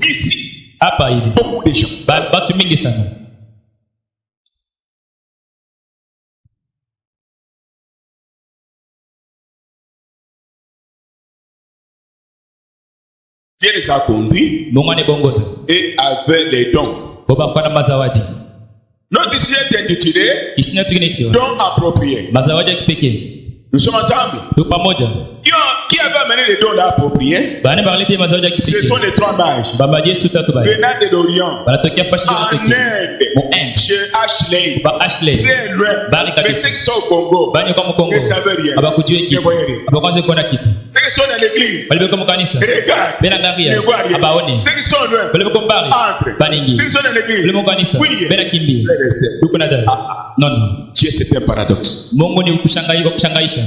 Ici, hapa hivi beaucoup de gens. watu mingi sana Dieu les a conduits Mungu anibongoza et avec les dons. boba kwa na mazawadi. Notre sujet est intitulé Isina tukinitiwa dons appropriés. mazawadi ya kipekee. Nous sommes ensemble. Tu pamoja Qui avait amené les dons appropriés? bana balete mazawadi ya Ce kipekee. sont les trois mages Baba Yesu tatu baya venant de l'Orient, banatokea pashi en zote Inde, mu Inde chez Ashley, ba Ashley très loin. Bari Mais kabisa ceux qui sont au Congo bani kwa Mkongo ne savent rien. abakujue Ne kitu voyaient rien. abakwanze kuona kitu Ceux qui sont dans l'église, balibeko mu kanisa regarde, bena ngambia ne voient rien. abaone Ceux qui sont loin, balibeko mbali entrent. baningi Ceux qui sont dans l'église, balibeko mu kanisa oui, bena kimbia frères et sœurs. tuko na dada non non Dieu, c'est un paradoxe. Mungu ni kushangaisha.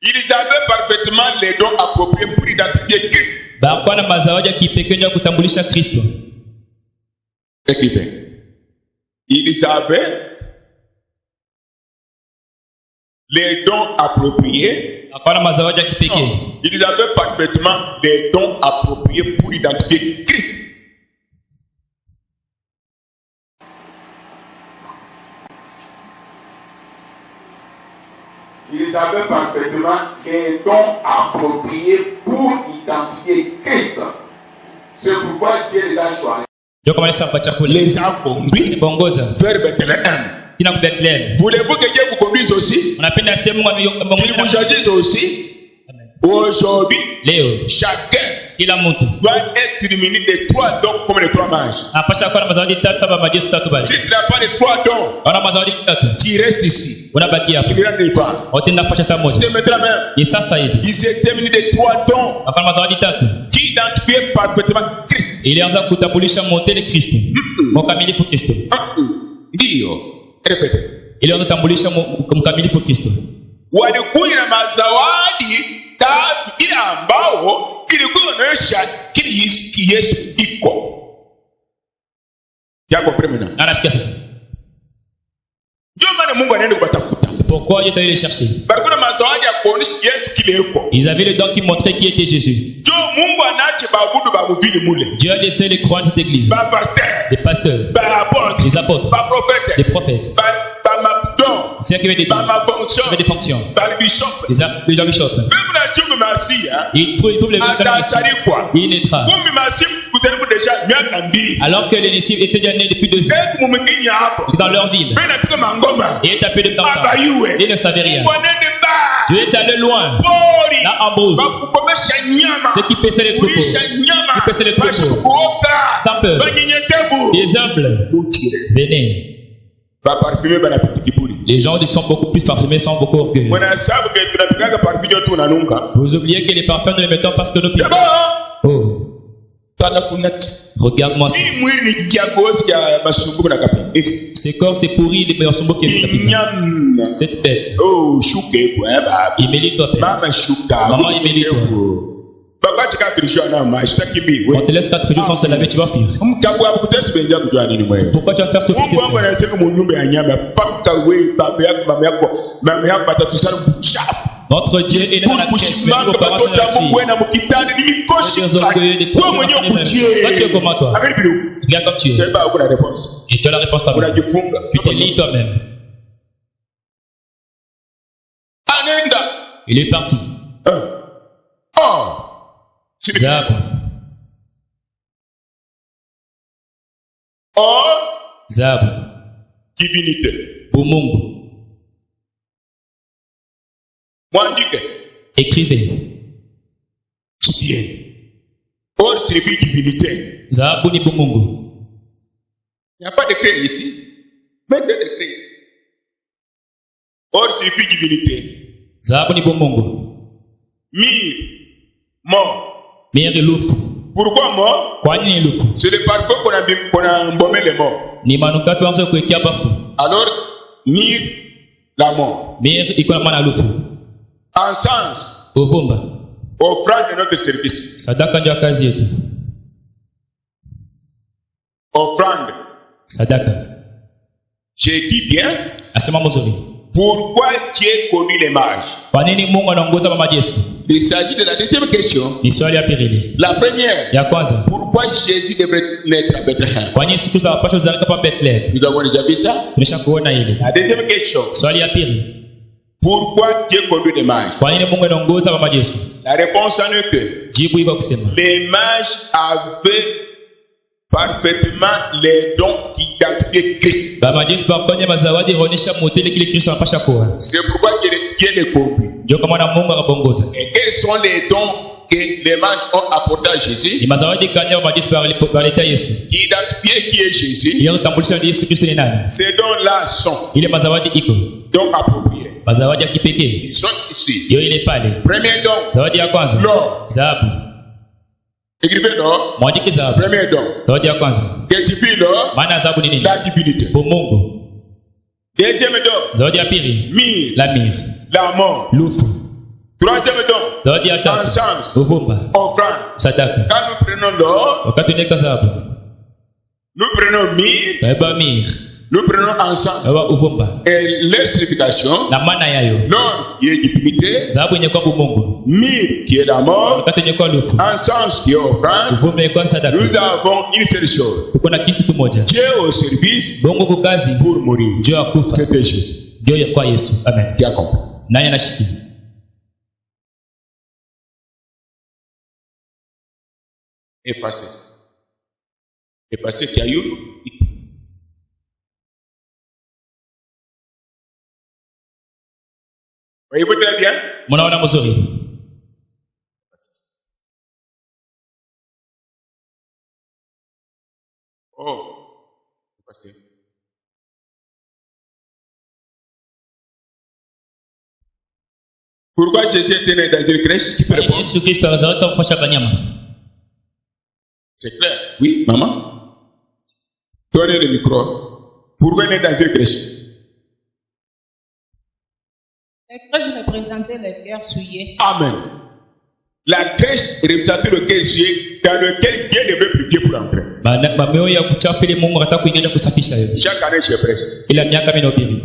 Ils avaient parfaitement les dons appropriés pour identifier Christ. Bakuwa na mazawadi ya kipekee ya kutambulisha Kristo. Écrivain. Ils avaient les dons appropriés. Bakuwa na mazawadi ya kipekee. Non. Ils avaient parfaitement les dons appropriés pour identifier Christ. Ils avaient parfaitement les dons appropriés pour identifier Christ. C'est pourquoi Dieu les a choisis. Ndio kama nishampa chakula. Les a conduits Bongoza. vers Bethléem. Kina Bethlehem. Voulez-vous que Dieu vous conduise aussi? Unapenda sehemu Qu'il vous choisisse aussi? Aujourd'hui, leo chacun kila mtu doit être muni de trois dons comme les trois mages. anapaswa kuwa na mazawadi tatu saba Baba Yesu tatu bali. Si tu n'as pas les trois dons, Ona mazawadi tatu. tu restes ici. Unabaki Tu hapo. ne rentres pas. Wote nafasha hata moja. C'est maintenant même. Ni sasa hivi. Il s'est terminé de trois dons Hapa mazawadi tatu. qui identifiaient parfaitement Christ. Ilianza kutambulisha motele Kristo. Mkamilifu Kristo. Ndio. Répète. Ilianza kutambulisha mkamilifu Kristo. Walikuja na mazawadi tatu ile ambao ilikuwa inaonyesha kile Yesu iko. Yako premena. Anasikia sasa. Ndio maana Mungu anaenda kuwatafuta. C'est pourquoi Dieu t'a allé chercher. Bariko na mazawadi ya kuonyesha Yesu kile iko. Ils avaient le don qui montrait qui était Jésus. Ndio Mungu anaache baabudu babuvili mule. Dieu a laissé les croyants de cette église. Ba pasteur, Les pasteurs, ba apôtre, les apôtres, ba prophète, les prophètes. ba mapdon, C'est qui avait des dons, ba ma fonction, qui avait des fonctions. ba bishop. Les archbishops. Même na chumbe masia, Ils trouvent les atasalikwa. il naîtra. Kumbi masia kutaribu deja miaka mbili. Alors que les disciples étaient déjà nés depuis 2 ans Sasa mumikinya hapo. dans leur ville. Bena pika mangoma. Et tapé de temps. Abayuwe. Ils ne savaient rien. Wanende ba. Dieu est allé loin. Pori. Là en brousse. Bakukomesha nyama. Ceux qui paissaient les troupeaux. Kulisha nyama. Qui paissaient les troupeaux. Bashukuoka. Sans peur. Banyenyetebu. Les humbles. Utire. Venez. Ba parfumer bana piti kiburi. Les gens qui sont beaucoup plus parfumés sont beaucoup orgueilleux. Wanahesabu que tunapikaga parfum tu unanuka. Vous oubliez que les parfums nous les mettons parce que nous piquons. Yaba. Oh, Tana kunati. regarde-moi ça. Ni mwili ni kiagozi kia basumbuko na kapi. Ces corps, c'est pourri, les meilleurs qui est tapis. Nyam. Cette bête. Oh, shuke kwa baba. Il mérite toi, père. Mama shuka. Maman, il mérite toi. Bakati ka tulisho na ma shtaki bi. On te laisse 4 jours sans se laver, tu vas fuir. Mtabu hapo kutesi benja kujua nini mwe. Pourquoi tu vas faire ce Mungu wangu anataka mu nyumba ya nyama paka we baba yako mama yako batatusana mchafu. Notre Dieu est né dans la caisse, mais nos parents sont la fille. Bwana mkitani ni mikoshi. Des orgueilleux, des Toi mwenyewe Toi, tu es comment toi? Angalia video. Regarde comme tu es. Sasa uko na response. Et tu as la réponse toi-même. Unajifunga. Tu te lis toi-même. Anenda. Il est parti. Zab. Zab. Divinité. Bumungu. Mwandike. Écrivez. Bien. Or signifie divinité. Zahabu ni bumungu. Il n'y a pas de craie ici. Mettez des craie ici. Or signifie divinité. Zahabu ni bumungu. Mire. Mort. Mire lufu. Pourquoi mort? Kwa nini lufu? C'est le parfum qu'on a embaumé les morts. Ni manukato wanzo kuwekea bafu. Alors, mire la mort. Mire iko na maana lufu. Encens. Uvumba. Offrande de notre service. Sadaka ndio kazi yetu. Offrande. Sadaka. J'ai dit bien. Asema mzuri. Pourquoi Dieu conduit les mages? Kwa nini Mungu anaongoza mamajeshi? Il s'agit de la deuxième question. Ni swali ya pili. La première, Ya kwanza, pourquoi Jésus devrait naître à Bethléem? kwa nini Yesu Kristo anapaswa kuzaliwa hapa Bethlehem? Nous avons déjà vu ça. Tulisha kuona hili. La deuxième question, Swali ya pili, pourquoi Dieu conduit les mages? kwa nini Mungu anaongoza mamajeshi? La réponse en est que Jibu iko kusema les mages avaient parfaitement les dons qui identifiaient Christ. mamajeshi pamoja mazawadi huonyesha modeli kile Kristo anapasha kuwa. C'est pourquoi Dieu les conduit. Ndio kama na Mungu akaongoza. Et quels sont les dons que les mages ont apportés à Jésus? Ni mazawadi gani mamajeshi walileta Yesu? Qui identifiait qui est Jésus? Ile tambulisho ni Yesu Kristo ni nani? Ces dons-là sont Ile mazawadi iko. dons appropriés. Mazawadi ya kipekee. Ils sont ici. Hiyo ile pale. Premier don, Zawadi ya kwanza. l'or. Dhahabu. Écrivez l'or. Mwandike dhahabu. Premier don. Zawadi ya kwanza. Qu'est-ce que tu l'or? Maana dhahabu ni nini? La divinité. Kwa Mungu. Deuxième don, Zawadi ya pili. myrrhe, La myrrhe. l'amour. Lufu. Troisième don, Zawadi ya tatu. encens, Uvumba. offrande. Sadaka. Quand nous prenons l'or, Wakati unaweka dhahabu. nous prenons myrrhe, Beba myrrhe. nous prenons encens. Beba uvumba. Et leur signification, Na maana yayo. l'or qui est divinité, Dhahabu yenye kwa Mungu. myrrhe qui est l'amour, Wakati yenye kwa lufu. encens qui est offrande. Uvumba yenye kwa sadaka. Nous avons une seule chose. Tuko na kitu kimoja. Dieu au service Mungu kwa kazi. pour mourir. Ndio akufa. C'était Jésus. Ndio kwa Yesu. Amen. Qui a compris? Nani anashikia? Et passé. Et passé qui a eu. Voyez-vous très bien? Mnaona mzuri? Oh. C'est passé. Pourquoi Jésus était né dans une crèche? Qui peut répondre? Yesu Kristo alizaliwa kwa shamba nyama. C'est clair? Oui, maman? Donnez le micro. Pourquoi il est dans une crèche? La crèche représentait le cœur souillé. Amen. La crèche représentait le cœur souillé dans lequel Dieu devait prier pour entrer. Mameo ya kuchafu ile Mungu anataka kuingia kusafisha hiyo. Chaque année, je prêche. Ila miaka mimi nahubiri.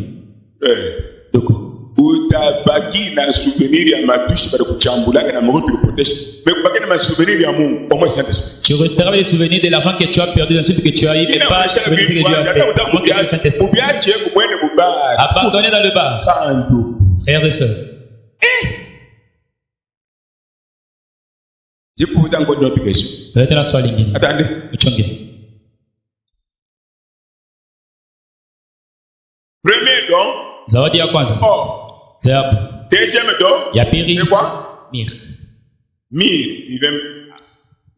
Doko. Utabaki na souvenir ya matushi bado kuchambulaka na Mungu tulipotesh. Mais kubaki na souvenir ya Mungu au moins Saint-Esprit. Tu resteras les souvenirs de l'argent que tu as perdu dans ce que tu as eu, mais pas les souvenirs que Dieu a fait. Moi, que le Saint-Esprit. Ubiache kumwene mubaya. Abandonné dans le bar. Kando. Frères et sœurs. Je peux vous encore une autre question. Leta na swali lingine. Attendez. Uchonge. Premier don. Zawadi ya kwanza. Or. Dhahabu. Deuxième don. Ya pili. C'est quoi? Myrrhe. Myrrhe.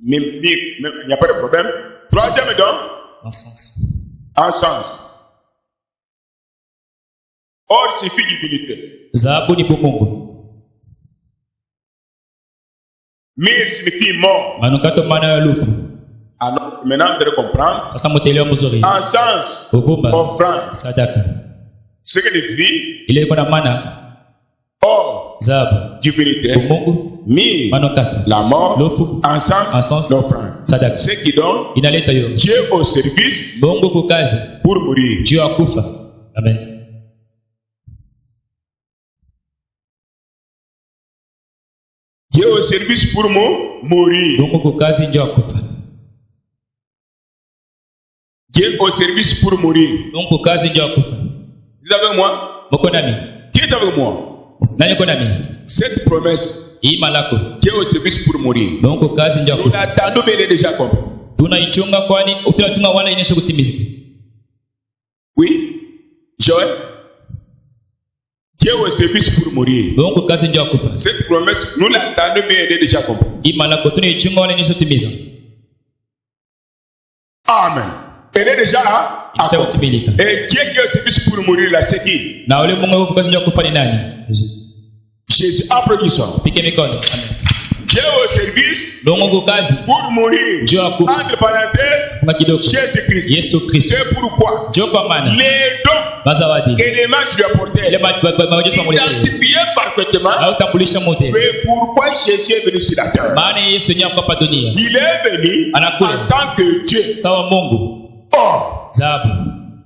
Il n'y a pas de problème. Troisième don. Encens. Encens. Or signifie divinité. Dhahabu ni pour Mungu. Myrrhe signifie mort. Manukato maana ya lufu. Alors, maintenant, vous devez comprendre. Sasa mutelewa mzuri. Encens. Uvumba. Offrande. Sadaka. Ce que signifie Ile iko na maana or, dhahabu. divinité. Pour Mungu. Myrrhe. Manukato. La mort. Lufu. Encens. Encens. L'offrande. Sadaka. Ce qui donne Inaleta hiyo. Dieu au service Mungu kwa kazi. pour mourir. Dieu akufa. Amen. Dieu au service pour mourir. Mungu kwa kazi ndio akufa. Dieu au service pour mourir. Mungu kwa kazi ndio akufa. Vous êtes avec moi? Mko nami? Qui est avec moi? Nani uko nami? Cette promesse, Hii malako. Dieu au service pour mourir. Mungu kwa kazi ndio Nous akufa. l'attendons, mais il est déjà compris. Tunaichunga kwani tunachunga wala inesha kutimizika. Oui? Joël? Dieu au service pour mourir. Mungu kwa kazi ndio akufa. Cette promesse, nous l'attendons, mais elle est déjà compris. Hii malako tunaichunga wala inesha kutimiza. Amen. Elle est déjà Inesha accomplie. kutimilika. Et Dieu qui est au service pour mourir, là, c'est qui? Na ule Mungu kwa kazi ndio akufa ni nani? Jésus. Applaudissons. Pike mikono. Amen. Dieu au service Mungu kwa kazi pour mourir. ndio akufa. Entre parenthèses, Kuna kidogo. Jésus-Christ. Yesu Kristo. C'est pourquoi Ndio kwa maana les dons mazawadi. et les matchs lui apportaient Ile majeshi pamoja. identifiés parfaitement. Au tambulisha mote. Mais pourquoi Jésus est venu sur la terre? Maana Yesu ni hapa dunia. Il est venu Anakuja. en tant que Dieu. Sawa Mungu. Or, Dhahabu.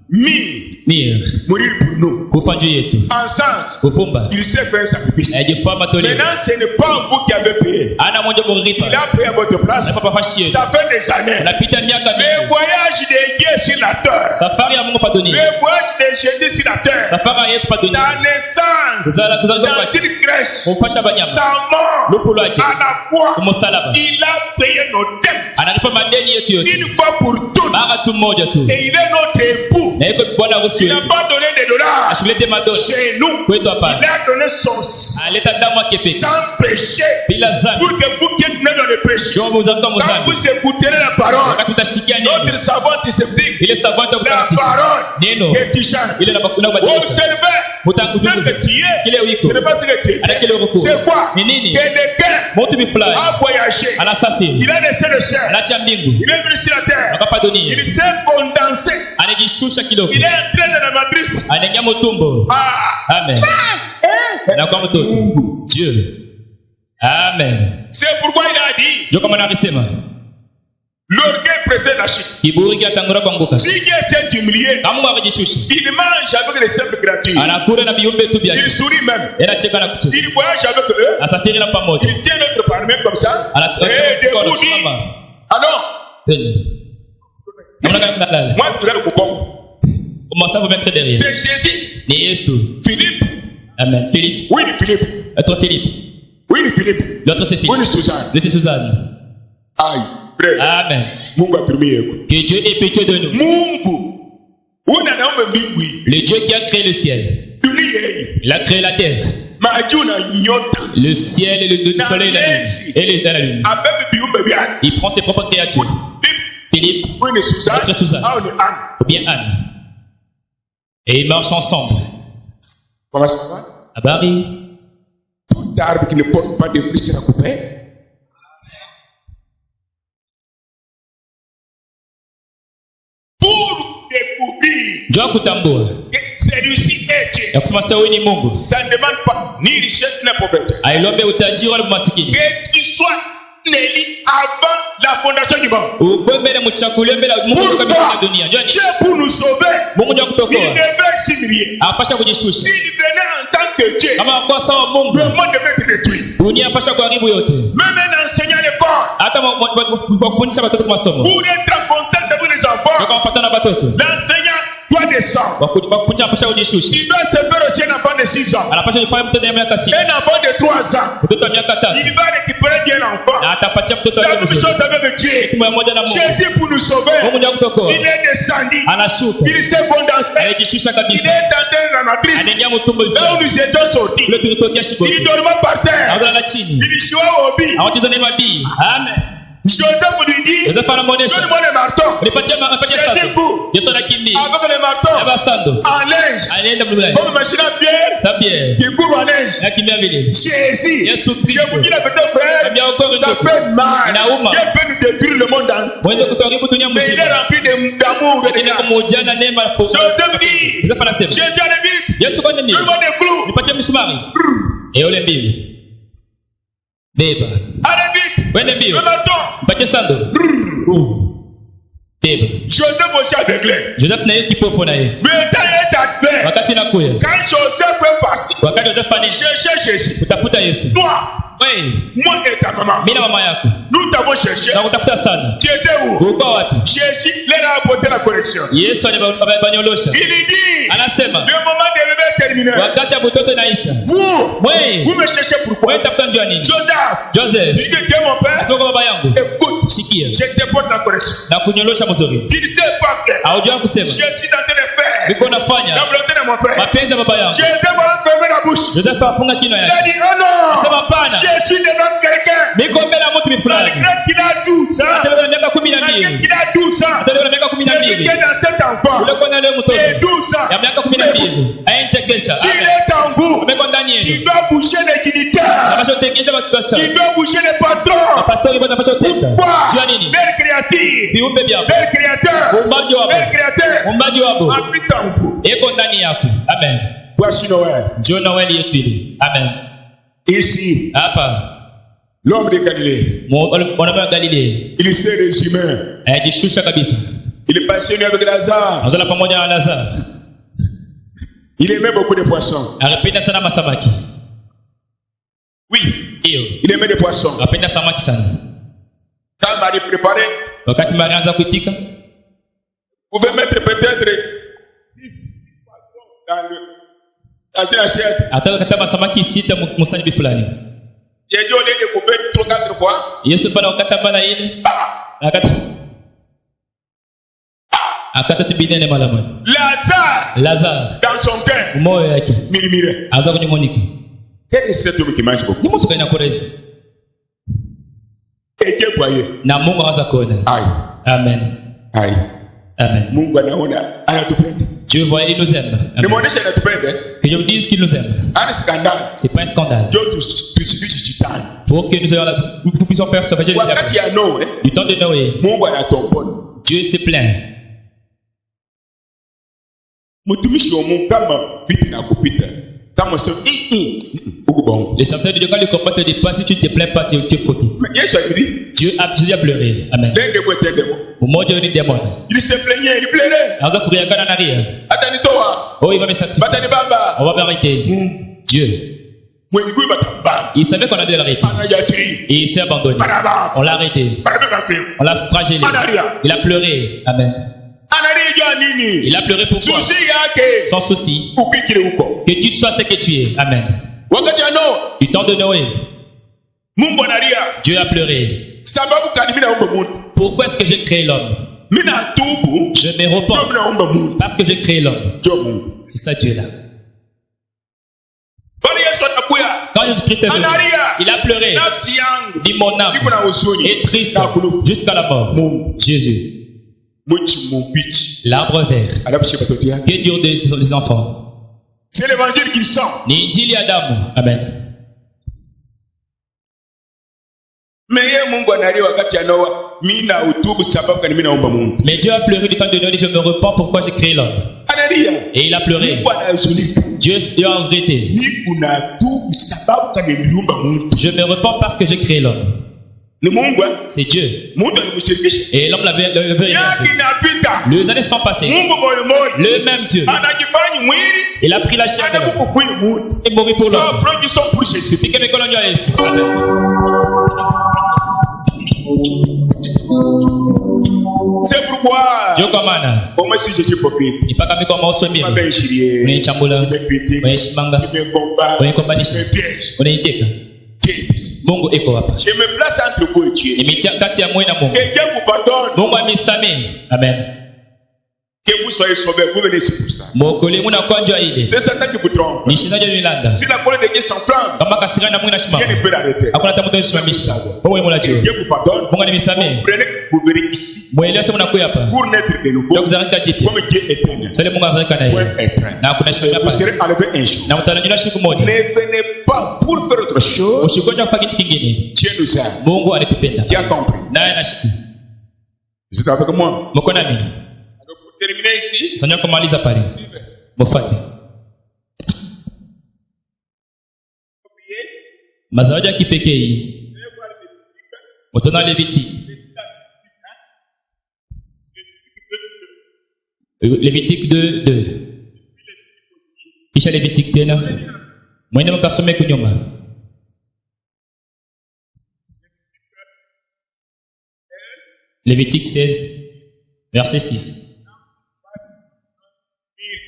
Mir. mourir pour nous. Kufa juu yetu. En sens, Kufumba. il s'est fait un sacrifice. Ajifua matoleo. Maintenant, ce n'est pas vous qui avez payé. Ana moja muripa. Il a payé à votre place. Na papa fashi yetu. Ça fait des années. Unapita miaka Le mingi. voyage de Dieu sur la terre. Safari ya Mungu pa dunia. Le voyage de Jésus sur la terre. Safari ya Yesu pa dunia. Sa naissance. Kuzala Dans kwa une crèche. kumfasha banyama. Sa mort. Lupu lwake. À la croix. Kumusalaba. Il a payé nos dettes. Analipa madeni yetu yote. Une fois pour toutes. Mara tu mmoja tu. Et il est notre époux. Na yuko bwana harusi Il n'a wetu. pas donné des dollars. Ashilete madola. Chez nous. Kwetu Il hapana. a donné son sang. Aleta damu yake pekee. Sans péché. Bila dhambi. Pour que vous qui êtes nés dans le péché. Ndio muzamka Quand muzambi. vous écouterez la parole. Wakati utashikia neno. Notre savant disciple. Ile savante ya La kutakatifu. parole. Neno. Que tu chantes. Ile inabadilisha. Observez. Mutanguliza. Ce que tu es. Kile uiko. Ce n'est pas ce que tu es. Ana kile uko. C'est quoi? Ni nini? Quelqu'un Mtu mfulani. a voyagé. Anasafiri. Il a laissé le ciel. Anaacha mbingu. Il est venu sur la terre. Akapa dunia. Il s'est condensé. Anajishusha kidogo. Il est entré dans la matrice. Anaingia mtumbo. Ah. Amen. Na kwa mtoto. Dieu. Amen. C'est pourquoi il a dit. Ndio kama anasema. L'orgueil précède la chute. Kiburi kiatangura kuanguka. Si Dieu s'est humilié, Kama Mungu amejishusha. il mange avec les simples gratuits. Anakula na viumbe tu vya. Il sourit même. Anacheka na kucheka. Il voyage avec eux. Asafiri na pamoja. Il tient notre parmi comme ça. Anatoka Et debout dit. Alors, moi je vous ai le cocon. Comment ça vous mettre derrière? C'est Jésus. Ni Yesu. Philippe. Amen. Philippe. Oui, Philippe. Toi Philippe. Oui, Philippe. L'autre c'est Philippe. Oui, Suzanne. Lui c'est Suzanne. Aïe. Frère. Amen. Mungu atumie. Que Dieu ait pitié de nous. Mungu. Unanaomba mbingu. Le Dieu qui a créé le ciel. Dunia. Il a créé la terre. Majuu na nyota. Le ciel et le soleil et la lune. Et les la lune. Abebe viumbe vyake. Il prend ses propres créatures. Philippe. Oui, ni Suzanne. Notre Suzanne. Ah, on est Anne. Ou bien Anne. Et ils marchent ensemble. Comment ça va? À Paris. Tout arbre qui ne porte pas de fruits sera coupé. Pour découvrir Ndio kutambua. que celui-ci est Dieu, Ya kusema sasa wewe ni Mungu. ça ne demande pas ni richesse ni pauvreté. Ailombe utajiri wala masikini. Que tu sois né avant la fondation du monde. Ukwembele mchakulie mbele ya Mungu kutoka mbinguni ya dunia. Ndio Dieu pour nous sauver, Mungu ndio il kutokoa. devait s'humilier. Apasha kujishusha. S'il venait en tant que Dieu, Kama kwa sawa Mungu, le monde devait être détruit. dunia apasha kuharibu yote. Même un enseignant à l'école, Hata kwa kufundisha watoto kwa masomo. pour être en contact avec les enfants, Kwa kupata na watoto. l'enseignant doit descendre. Kwa kufundisha apasha kujishusha. Il doit se faire aussi un enfant de 6 ans. Anapasha kufanya mtoto ya miaka 6. Un enfant de 3 ans. Mtoto wa miaka 3. Il va récupérer bien l'enfant. Na atapatia mtoto La wake même chose mzuri. avec Dieu. Kitu moja na Mungu. Jésus pour nous sauver, Mungu ndio kutokoa. il est descendu. Anashuka. Il s'est condensé. Anajishusha Il kabisa. est entré dans la matrice. Anaingia mtumbo Là où hivi. nous étions sortis. Kule tulitokea shiboni. Il dormait par terre. Aulala chini. Il jouait au billes. Hawacheza na mabii. Amen. Joseph lui dit, Yosefu anamuonesha. donne-moi le marteau. Nipatie Jésus sando. court Yesu anakimbia. avec le marteau Aba sando. en linge. Anaenda mlulani. Comme machine à pierre Tabia. qui court en linge. Nakimbia vile. Jésus, Yesu je vous dis la vérité, frère, Bien encore une ça fois. fait mal. Inauma. Dieu peut nous détruire le monde entier. Mweze kutoharibu dunia Mais il est mzima. rempli d'amour et de Lakini grâce. kumujia na neema na po. Joseph dit, Yosefu anasema. Jésus a le vite. Yesu kwani nini? Donne-moi des clous. Nipatie msumari. Ule mbili. Beba. Allez vite. Wende mbio. Le marteau. Nipatie sando. Beba. Joseph aussi aveuglé. Joseph na yeye kipofu na yeye. Mais le temps est arrivé. Wakati nakuya. Quand Joseph est parti, Wakati Joseph fani. chercher Jésus. Kutafuta Yesu. Toi, Wewe, moi et ta maman, mimi na mama yako. nous t'avons cherché. Na kutafuta sana. Tu étais où? Uko wapi? Jésus leur a apporté la correction. Yesu alibanyolosha. Il lui dit, Anasema, le moment de bébé est terminé. wakati ya mtoto inaisha. Vous, Wewe, vous me cherchez pourquoi? wewe tafuta njia nini? Joseph, Joseph, tu dis que tu es mon père. sio baba yangu. Écoute, Sikia. je te porte la correction. Na kunyolosha mzuri. Tu ne sais pas que Haujua kusema. je suis en train de faire Niko la nafanya volonté de mon père. mapenzi ya baba yangu. Joseph a fermé la bouche. Joseph afunga kinywa Il a yake. dit, oh non, Sema hapana. je suis devant quelqu'un. Niko mbele ya mtu fulani. Malgré qu'il a 12 ans, Hata na miaka 12. malgré qu'il a 12 ans, Hata na miaka c'est que 12. dans cet enfant, Ule kwa leo mtoto. et 12 ans, Ya miaka 12. Ayentekesha. s'il est en vous, Amekuwa ndani il yenu. doit boucher les dignitaires. Anapaswa kutekesha watu wa Il doit boucher les patrons. pastori bwana anapaswa kuteka. Pourquoi? Jua nini? Belle créature, Viumbe vyako. belle créateur, Uumbaji wako. belle créateur, Uumbaji wako. habite en vous. Eko ndani yako. Amen. Voici Noël. Njoo Noeli yetu ile. Amen. Ici, Hapa l'homme de Galilée, mwanadamu wa Galilea il s'est résumé. ajishusha kabisa. Il est passionné avec Lazare. Anazala pamoja na Lazaro. Il aimait beaucoup de poissons. Anapenda sana masamaki. Oui, Hiyo. il aimait des poissons. Anapenda samaki sana. Quand Marie préparait, Wakati Maria anaanza kuipika, vous pouvez mettre peut-être 10 poissons dans une assiette. ataka kata masamaki 6 musani fulani. J'ai dit au lieu de couper 3-4 fois. Yesu bana wakata bana ile. Akata tibidene mara moja. Lazare Dans son cœur, moyo yake murmurait. anza kunyomonika. Quel est cet homme qui mange beaucoup? Ni mtu kaina kurezi. Et Dieu voyait. Na Mungu anaweza kuona. Aïe. Amen. Aïe. Amen. Mungu anaona anatupenda. Dieu voit, il nous aime. Amen. Nimuoneshe anatupenda. Que je vous dise qu'il nous aime. Un scandale. C'est pas un scandale. Dieu tusifiche shetani. Pour que nous puissions faire ça. Wakati ya Noé, Du temps de Noé, Mungu anatombola. Dieu s'est plaint. Mtumishi wa Mungu kama vipi na kupita. Kama sio huko bongo. Les serviteurs de Dieu, quand le combat te dépasse, si tu ne te plains pas, tu es fautif. Mais Yesu ali Jésus a pleuré. Amen. denge kwa tendemo. Mmoja ni démon. Il se plaignait, il pleurait. Anza kuriagana na ria. Atanitoa. Oh, il va me sacrifier. Batani baba. On va m'arrêter. Dieu. Mwenye kui batamba. Il savait qu'on allait l'arrêter. Anayatiri. Et il s'est abandonné. Baraba. On l'a arrêté. Baraba. On l'a flagellé. Il a pleuré. Amen. Analijua nini? Il a pleuré pourquoi? Susi yake. Sans souci. Ukikile huko. Que tu sois ce que tu es. Amen. Wakati ya Noa, Du temps de Noé, Mungu analia. Dieu a pleuré. Sababu kani mimi naomba Mungu. Pourquoi est-ce que j'ai créé l'homme? Mimi natubu. Je me repens Ndio naomba Mungu. parce que j'ai créé l'homme. Ndio Mungu. C'est ça Dieu là. Bali Yesu atakuya. Quand Jésus-Christ est venu, il a pleuré. Nafsi yangu. Dit mon âme Iko na huzuni. est triste Na kulu. jusqu'à la mort. Mungu. Jésus, Mchi mbichi. l'arbre vert. Alafu watoto yake. Que dire des enfants? C'est l'évangile qui sent. Ni injili ya damu. Amen. Mais yeye Mungu analia wakati ya Noa. Mimi na utubu sababu kani mimi naomba Mungu. Mais Dieu a pleuré du temps de Noé, je me repens pourquoi j'ai créé l'homme. Analia. Et il a pleuré. Mungu anahuzunika. Dieu a regretté. Ni unatubu sababu kani niliumba Mungu. Je me repens parce que j'ai créé l'homme. Ni Mungu. C'est Dieu. Mungu alimshirikisha. Et l'homme l'avait Yaki inapita. Les années sont passées. Mungu moyo moyo. Le même Dieu. Anajifanya mwili. Il a pris la chair de l'homme. Anakufunya Mungu. Et mourit pour Ndio l'homme. projiso pour Jésus. Pique mes colonies à Yesu. Amen. C'est pourquoi. Dieu commande. Au moins si je suis hypocrite. Il pas comme comment on se met. Ma belle chérie. On est chambula. Tu me critiques. On est chimanga. Tu me combats. On est combattant. Tu me pièges. On est iteka. Mungu eko hapa. Je me place entre vous et Dieu. Nimetia kati ya mwe na Mungu. Que Dieu vous pardonne. Mungu amesamehe. Amen. Que vous soyez sauvés. Vous venez ici pour ça. Mwokole muna kwanjwa ile. C'est Satan qui vous trompe. Ni shindaje nilanda. Si la colère de Dieu s'enflamme, Kama kasira na Mungu na shimama. Dieu ne peut l'arrêter. Hakuna hata mtu anasimamisha. Wewe mwana Que Dieu. Dieu vous pardonne. Mungu animesamehe. Prenez, vous venez ici Mwelewa sema nakuya hapa. pour naître de nouveau. Ndio kuzalika jipya. Comme Dieu est éternel. Sasa Mungu azalika na Point yeye. éternel. Na kuna shida Vous pale. serez enlevé un jour. Na mtanyanyuliwa siku moja. Ne venez pas pour faire autre chose. Usikonja kufanya kitu kingine. Dieu nous aime. Mungu anatupenda. Dieu a compris. Naye anashiki. Vous êtes avec moi? Mko nami? Donc pour terminer ici, Sanya kumaliza pale. Mfuate. Mazawadi ya kipekee. Utaona Lévitique. Lévitique 2:2. Kisha Lévitique tena. Mwende mkasome kunyuma. Lévitique 16 verset 6.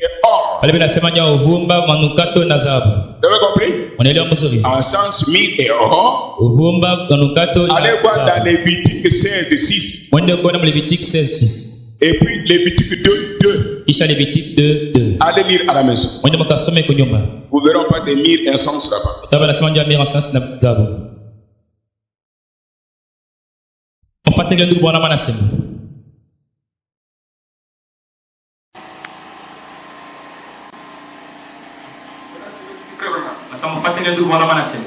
et or. Pale binasema nya uvumba, manukato na dhahabu. Vous avez compris? Unaelewa mzuri? En sens mille et or. Uvumba, manukato na Allez voir dans dhahabu. Lévitique 16:6. Mwende kuona Lévitique 16:6. Et puis Lévitique 2:2. Kisha Lévitique 2:2. Allez lire à la maison. Mwende mkasome kunyuma. Vous verrez pas des mille incenses là-bas. Taba nasema nya mira sasa na dhahabu. Mfuate ndugu Bwana anasema. Sasa mfuate ndugu Bwana anasema.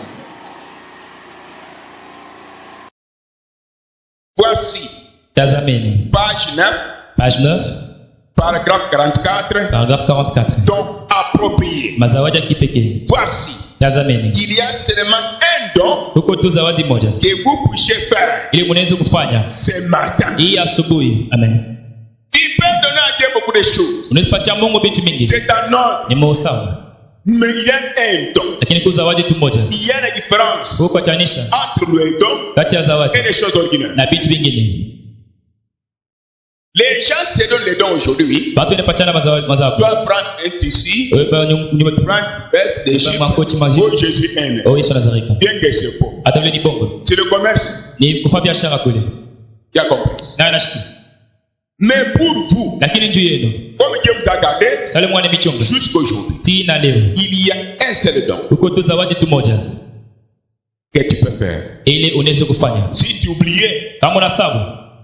Voici, Tazameni. page 9, Page 9, paragraphe 44, paragraphe 44. don approprié. Mazawadi ya kipekee. Voici, Tazameni. il y a seulement un don Huko tu zawadi moja. que vous pouvez faire Ili mnaweza kufanya ce matin. hii asubuhi. Amen. Il beaucoup de choses. Unazipatia Mungu vitu mingi. C'est un ordre. Ni usawa. Mais il y a un don. Lakini kuna zawadi tu moja. Il y a une différence Kukwatanisha entre le don kati ya zawadi et les choses ordinaires. na vitu vingine. Les gens se donnent les dons aujourd'hui. Watu wanapatiana mazao. Tu dois prendre un tissu, prendre une veste de Jésus. Oh Jésus aime. Oh Yesu Nazarika. Bien que c'est pas. Hata vile ni bongo. C'est le commerce. Ni kufanya biashara kule. Tu as compris. Na nashiki. Mais pour vous, Lakini juu yenu. comme Dieu vous a gardé Salimu wana michongo. jusqu'aujourd'hui, Tina leo. il y a un seul don Uko tu zawadi tu moja. que tu peux faire. Ile unaweza kufanya. Si tu oubliais, Kama unasabu,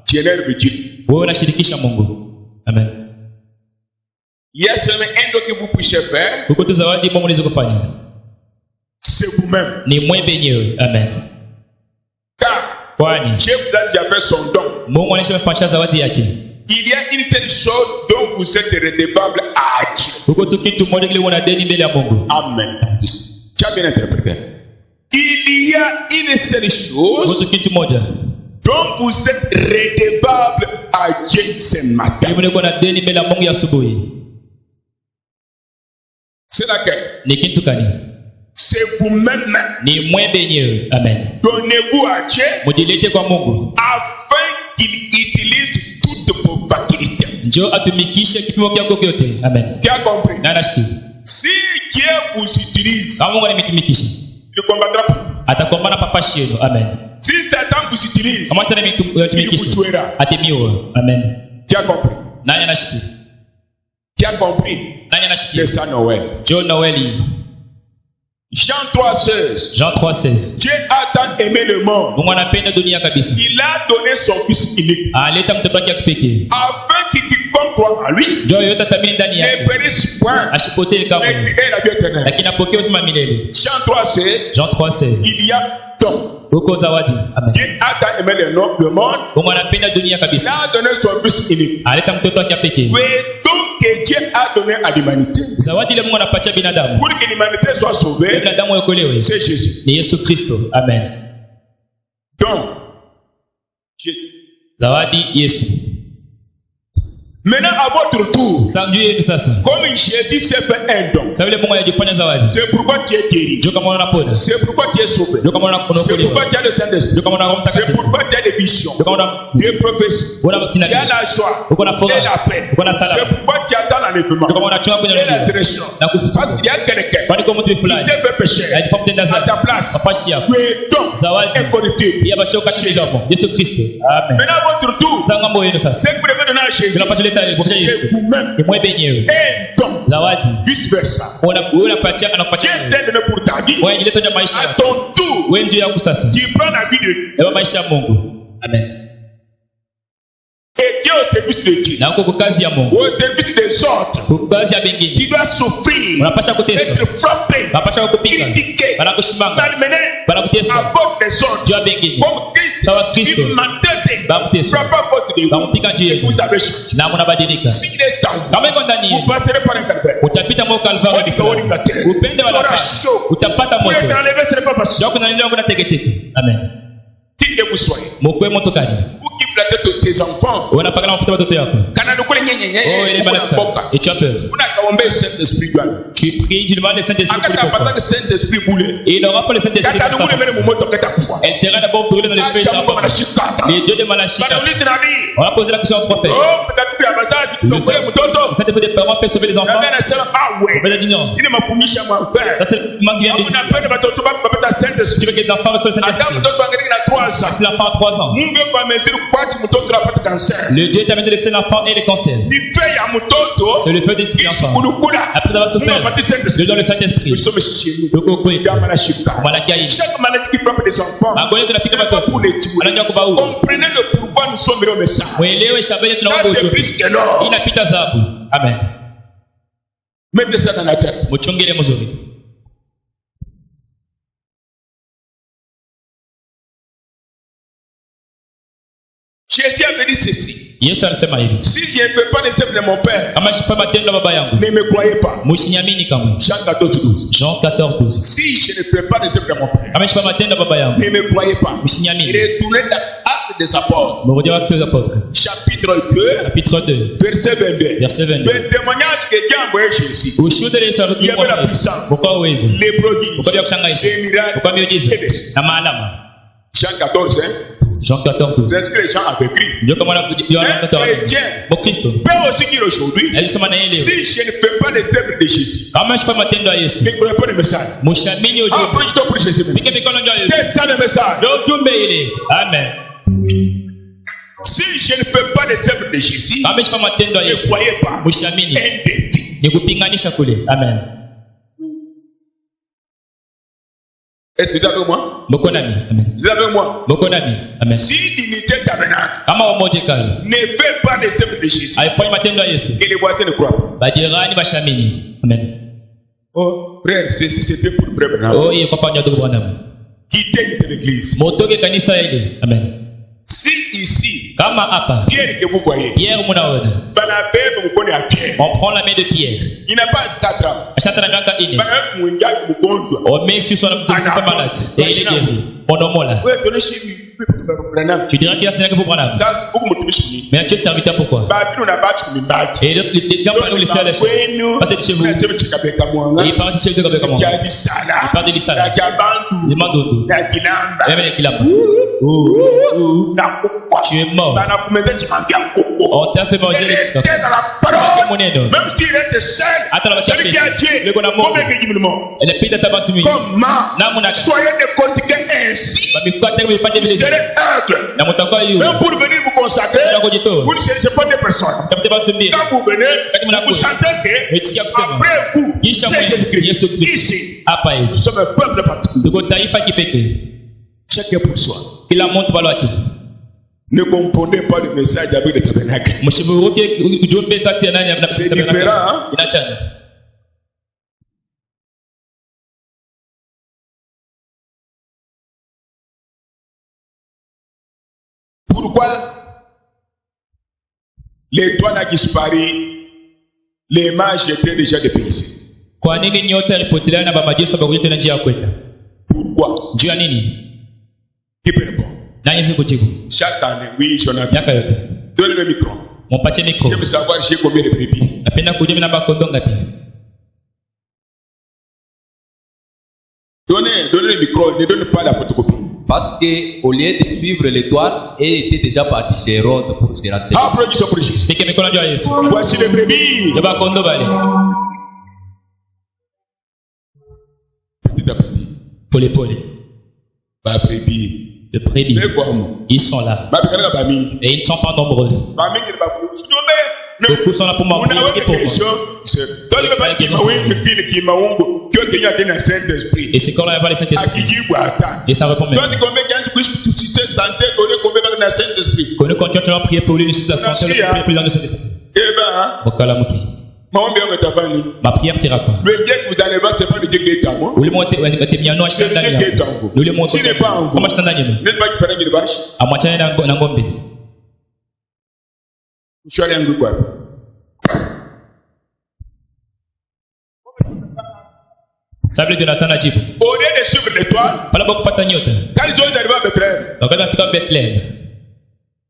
tu énerves Dieu. wewe unashirikisha Mungu. Amen. Il y a seulement un don que vous puissiez faire, Uko tu zawadi Mungu unaweza kufanya. c'est vous-même. Ni mwe benyewe. Amen. Car Kwani Dieu vous a déjà fait son don. Mungu anashafanya zawadi yake. Il y a une seule chose dont vous êtes redevable à Dieu. Uko tu kitu moja kile una deni mbele ya Mungu. Amen. Tu as bien interprété. Il y a une seule Uko chose tu kitu moja. dont vous êtes redevable à Dieu ce matin. Mimi niko na deni mbele ya Mungu ya asubuhi. C'est laquelle? Ni kitu gani? C'est vous-même. Ni mwe benyewe. Amen. Donnez-vous à Dieu Mujilete kwa Mungu. afin qu'il utilise toutes vos facultés. Njoo atumikishe kipimo kyako vyote. Amen. Tu as compris? Na nashiki. Si Dieu vous utilise, Kama Mungu anamitumikisha, il ne combattra plus. atakombana papashi yenu. Amen. Si Satan vous utilise, Kama tena il vous mitumikisha, tuera. atemiwa. Amen. Tu as compris? Nani anashiki? Tu as compris? Nani anashiki? C'est ça Noël. John Noeli. Jean 3,16. Jean 3:16. Dieu a tant aimé le monde. Mungu anapenda dunia kabisa. Il a donné son fils unique Aleta mtoto wake wa kipekee. afin qu'il quiconque croit en lui Njoo yote atamini ndani ne yake. périsse point, Asipotee mais kamwe. ait la vie éternelle. Lakini apokee uzima milele. Jean 3,16. Jean 3:16. Il y a don. Uko zawadi. Amen. Dieu a tant aimé le monde. Mungu anapenda dunia Il kabisa. a donné son fils unique. Aleta mtoto wake wa pekee. Le don que Dieu a donné à l'humanité Zawadi ile Mungu anapatia binadamu. pour que l'humanité soit sauvée, Binadamu okolewe. c'est Jésus. Ni Yesu Kristo. Amen. Donc, Jésus. Zawadi Yesu. Maintenant, à votre tour, Sasa juu yenu sasa. comme Jésus s'est fait un don, Sasa yule Mungu anajifanya zawadi. c'est pourquoi tu es guéri. Njoo kama unapona. C'est pourquoi tu es sauvé. Njoo kama C'est pourquoi unaokolewa. tu as le Saint-Esprit. Njoo kama una Roho C'est Mtakatifu. pourquoi tu as des visions, Njoo kama una des prophéties. una Tu as kinabii. la joie Uko na et furaha. la paix. Uko na salama. C'est pourquoi tu attends l'enlèvement Njoo kama unachunga kwenye et la neno. direction. Na kufufuka. Parce qu'il y a quelqu'un Kwani kwa mtu qui fulani s'est fait pécher alifaa kutenda à ta dhambi. place. Mapashi yako. Le don Zawadi incorruptible. ya bashoka kati Yesu Kristo. Amen. Maintenant, à votre tour, Sasa ngambo yenu sasa. ce que vous devez donner à Jésus, Tunapata leta kwa c'est Yesu. vous-même Ni mwe benyewe. un don. Zawadi. Vice versa. Wewe unapatia anakupatia. Dieu s'est donné pour ta vie. Wewe jileta kwenye maisha À yako. ton tour, Wewe njoo yako sasa. tu prends la vie de Dieu. Ewa maisha ya Mungu. Amen. Et Dieu au service de Dieu. Na uko kwa kazi ya Mungu. Au service des autres. Kwa kazi ya bengine. Tu dois souffrir, Unapasha kuteswa. être frappé, Unapasha kupinga. critiqué, Banakushimanga. malmené Banakuteswa. à cause des autres. Juu ya bengine. Comme Christ, Sawa Kristo. il m'a traité, Bamuteswa. frappé à cause de vous. Bamupiga juu Et yenu. vous avez changé. Na mnabadilika. S'il est temps, Kama iko ndani vous yenu. passerez par un calvaire. Utapita mwa Kalvari. Upende wala Aura pasi. chaud. Utapata Pour moto. être enlevé, ce n'est pas facile. Ndio kuna ndio kuna teketeke. Amen. Qui que vous soyez, Mokwe motokani. vous qui la tête de tes enfants, Unapaka na mafuta watoto yako. kana nukule nyenye Oh, ile nyenye, balasa. unapoka. Et tu as peur. Unakaombea Saint-Esprit gani? Tu pries, tu demandes le Saint-Esprit pour Akata toi. pataka Saint-Esprit bule. Et il n'aura pas le Saint-Esprit Kata pour nukule ça. mele mumoto kata kufa. Elle sera d'abord brûlée dans le feu. Acha Mungu anashikata. Les dieux de Malachika. Banauliza nabii. On va poser la question au prophète. Oh, mtatupi ya bazazi kutokule mtoto. Ça dépend des parents peuvent sauver les enfants. Nabii anasema ah On we. va dire non. Ile mafundisho ya mwambie. Ça c'est le manque vient de Mungu Dieu. anapenda watoto wake wapata Tu Saint-Esprit. veux que les enfants reçoivent le Hata Saint-Esprit. mtoto angeliki na 3 ans. Si l'enfant a 3 ans. Mungu kwa mesiri kwachi mtoto apate cancer. Le Dieu t'a mis de laisser l'enfant et le cancer. Ni feu ya mtoto. C'est le feu des petits enfants. Kulukula. Après avoir Mungu souffert, apate Dieu Saint-Esprit. donne le Saint-Esprit. Usome chez Donc au point. Kama la shika. Malakai. Chaque maladie qui frappe les enfants. Magonjwa tunapika C'est pas watoto. pour les tuer. Anajua kubaua. Comprenez le pourquoi nous sommes venus au message. Mwelewe shabani Ça tunaomba c'est utoto. plus que l'or. Inapita zabu. Amen. Mettez ça dans la tête. Muchungile mzuri. Jésus avait dit ceci. Yesu alisema hivi. Si je ne fais pas les œuvres de mon Père, Kama shipa matendo ya baba yangu, ne me croyez pas. msiniamini kamwe. Jean 14:12. Jean 14:12. Si je ne fais pas les œuvres de mon Père, Kama shipa matendo ya baba yangu, ne me croyez pas. msiniamini. Retournez dans Actes des Apôtres, Nous revenons actes des apôtres. chapitre 2, Chapitre 2. verset 22. Verset 22. Le témoignage que Dieu a envoyé Jésus. Ushuhuda ile Il y avait la puissance, Kwa uwezo. les prodiges, Kwa kushangaisha. les miracles Kwa miujiza. et les Na maalama. Jean 14, hein? Jean 14, 12. C'est ce que les gens avaient écrit. Ndio kama Un chrétien Mkristo. peut aussi dire aujourd'hui, Alisema na yeye leo. si je ne fais pas les œuvres de Jésus, Kama sifa matendo ya Yesu. ne croyez pas le message. Mushamini Ah, ujumbe. prêche-toi pour Jésus. Pige mikono juu ya Yesu. C'est ça le message. Ndio ujumbe ile. Amen. Si je ne fais pas les œuvres de Jésus, Kama sifa matendo ya ne Yesu. croyez pas. Mushamini. Un défi. Ni kupinganisha kule. Amen. Est-ce que vous êtes avec moi? Mko nami. Amen. Vous êtes avec moi? Mko nami. Amen. Si l'unité tabernacle Kama umoja kale. ne fait pas les œuvres de Jésus, Haifanyi matendo ya Yesu. que les voisins ne croient pas. Bajirani bashamini. Amen. Oh, frère, si c'était pour frère Branham, Oh, hiyo kwa ndugu Branham. quittez l'église. Motoke kanisa ile. Amen. Si ici, Kama hapa. Pierre que vous voyez, Pierre munaona. Barnabé, vous connaissez à Pierre. On prend la main de Pierre. Il n'a pas 4 ans. Ashata na miaka 4. Barnabé, mwengali mgonjwa. Omesi sana mtu malade. Et il est guéri. Onomola. Wewe tunashi Branham. Tu dirais qu'il y a 5 pour Branham. Sasa huko mtumishi ni. Mais tu es serviteur pourquoi? Babi unabaki kumimbaji. Et les gens parlent au lycée à la chaîne. Parce que chez vous. Unasema chikabeka mwanga. Il parle de chez vous comme comment? Ya bisala. Il parle de l'Isala. Ya kabandu. Il mandodo. Ya kinamba. Même les kilapa. Na kukwa. Tu es mort. Bana kumeza chimambia koko. On t'a fait manger les Dans la parole. Même s'il était seul. Attends, la Celui qui a Dieu. Le qu'on a mort. Comment que dit mort? Elle est payée de tabac tumi. Comment? Namuna. Soyez décortiqués ainsi. Ba mikota ko ipate Vous vile. serez humble. Na mutakuwa hiyo. Même pour venir vous consacrer, vous ne cherchez pas des personnes. Tapite ba tumbi. Quand vous venez, vous sentez que après vous, c'est Jésus-Christ. Ici, Hapa hivi. nous sommes un peuple particulier. Tuko taifa kipekee. Chacun pour soi. Kila mtu pale wake. Ne confondez pas le message avec le tabernacle. Mshiburuke ujumbe kati ya nani na C'est différent, hein? Inachana. Pourquoi l'étoile a disparu? Les mages étaient déjà dépaysés. Kwa nini nyota ilipotelea na baba Yesu sababu yote na njia ya kwenda? Pourquoi? Njia nini? Qui peut répondre? Nani yeye kujibu? Chaque année, oui, j'en ai. Miaka yote. Donnez le micro. Mpatie micro. J'aime savoir j'ai combien de brebis. Napenda kujua mimi namba kondoo ngapi. Donnez le micro, ne donne pas la photocopie. Parce que au lieu de suivre l'étoile, elle était déjà partie chez Hérode pour se renseigner. Applaudissons pour Jésus. Pike mikono juu ya Yesu. Voici les brebis. Ndio ba kondoo bale. Petit à petit. Pole pole. Ba brebis. Le brebis. Mais quoi, moi? Ils sont là. Ba brebis ba mingi. Et ils ne sont pas nombreux. Ba mingi ba brebis. Beaucoup sont là pour On a m'envoyer une pour moi. question. C'est dans le pas qui m'a ouï qui m'a ouï que tu as donné un Saint-Esprit. Et c'est quand on va les À Saint-Esprit. qui dit attends. Et ça répond Toi même. tu combien de gens puissent tout citer santé donner combien de un Saint-Esprit. Quand nous continuons à prier pour lui, nous sommes la santé, nous prions pour lui dans Saint-Esprit. Eh ben, Bokala muki. mon bien que t'as ni. Ma prière qui raconte. Le Dieu que vous allez voir c'est pas le Dieu qui est à moi. Ule mwote miano C'est le ashanda Dieu qui est ndani. en vous. Ule mwote. S'il n'est pas en vous. Kama ashanda ndani. N'est pas qui fait une vache. Amwachane na ngombe. Je suis allé en quoi? Sable de Nathan ajibu. Au lieu de suivre l'étoile, Pala bako fata nyota. quand ils ont arrivé à Bethléem, Wakati afika Bethlehem.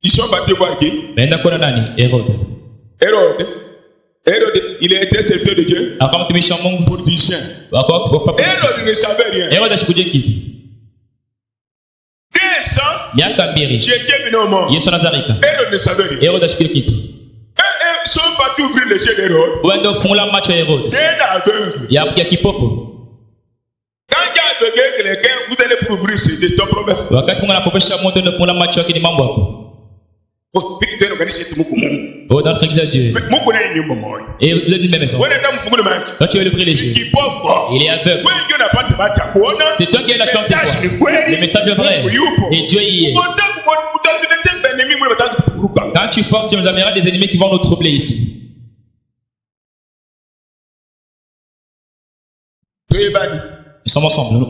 ils sont partis voir qui? Naenda kuona nani? Herode. Hérode. Hérode, il a été serviteur de Dieu Akawa mtumishi wa Mungu. pour 10 ans. Wako kwa Hérode ne savait rien. Herode ashikuje kitu. 2 ans, Miaka 2. Jésus est venu au monde. Yesu Nazarika. Hérode ne savait rien. Herode ashikuje kitu. Et ils sont partis ouvrir les yeux d'Hérode. Wende kufungula macho ya Herode. D'un aveugle. Ya kipofu. Quand il y a aveugle quelqu'un, vous allez pour ouvrir, c'est ton problème. Wakati Mungu anapopesha moto ndio kufungula macho yake ni mambo yako. Oh, vite tu organiser tout Mungu. Oh, dans notre église Dieu. Mungu na nyumba moja. Et le même maison. Wewe ndio mfungule macho. Quand tu veux ouvrir les yeux, Kipofu. il est aveugle. Wewe ndio unapata bahati ya kuona. C'est toi qui as la chance de voir. Le message est vrai. Et Dieu y est. Quand tu forces, tu nous amèneras des ennemis qui vont nous troubler ici. Nous sommes ensemble.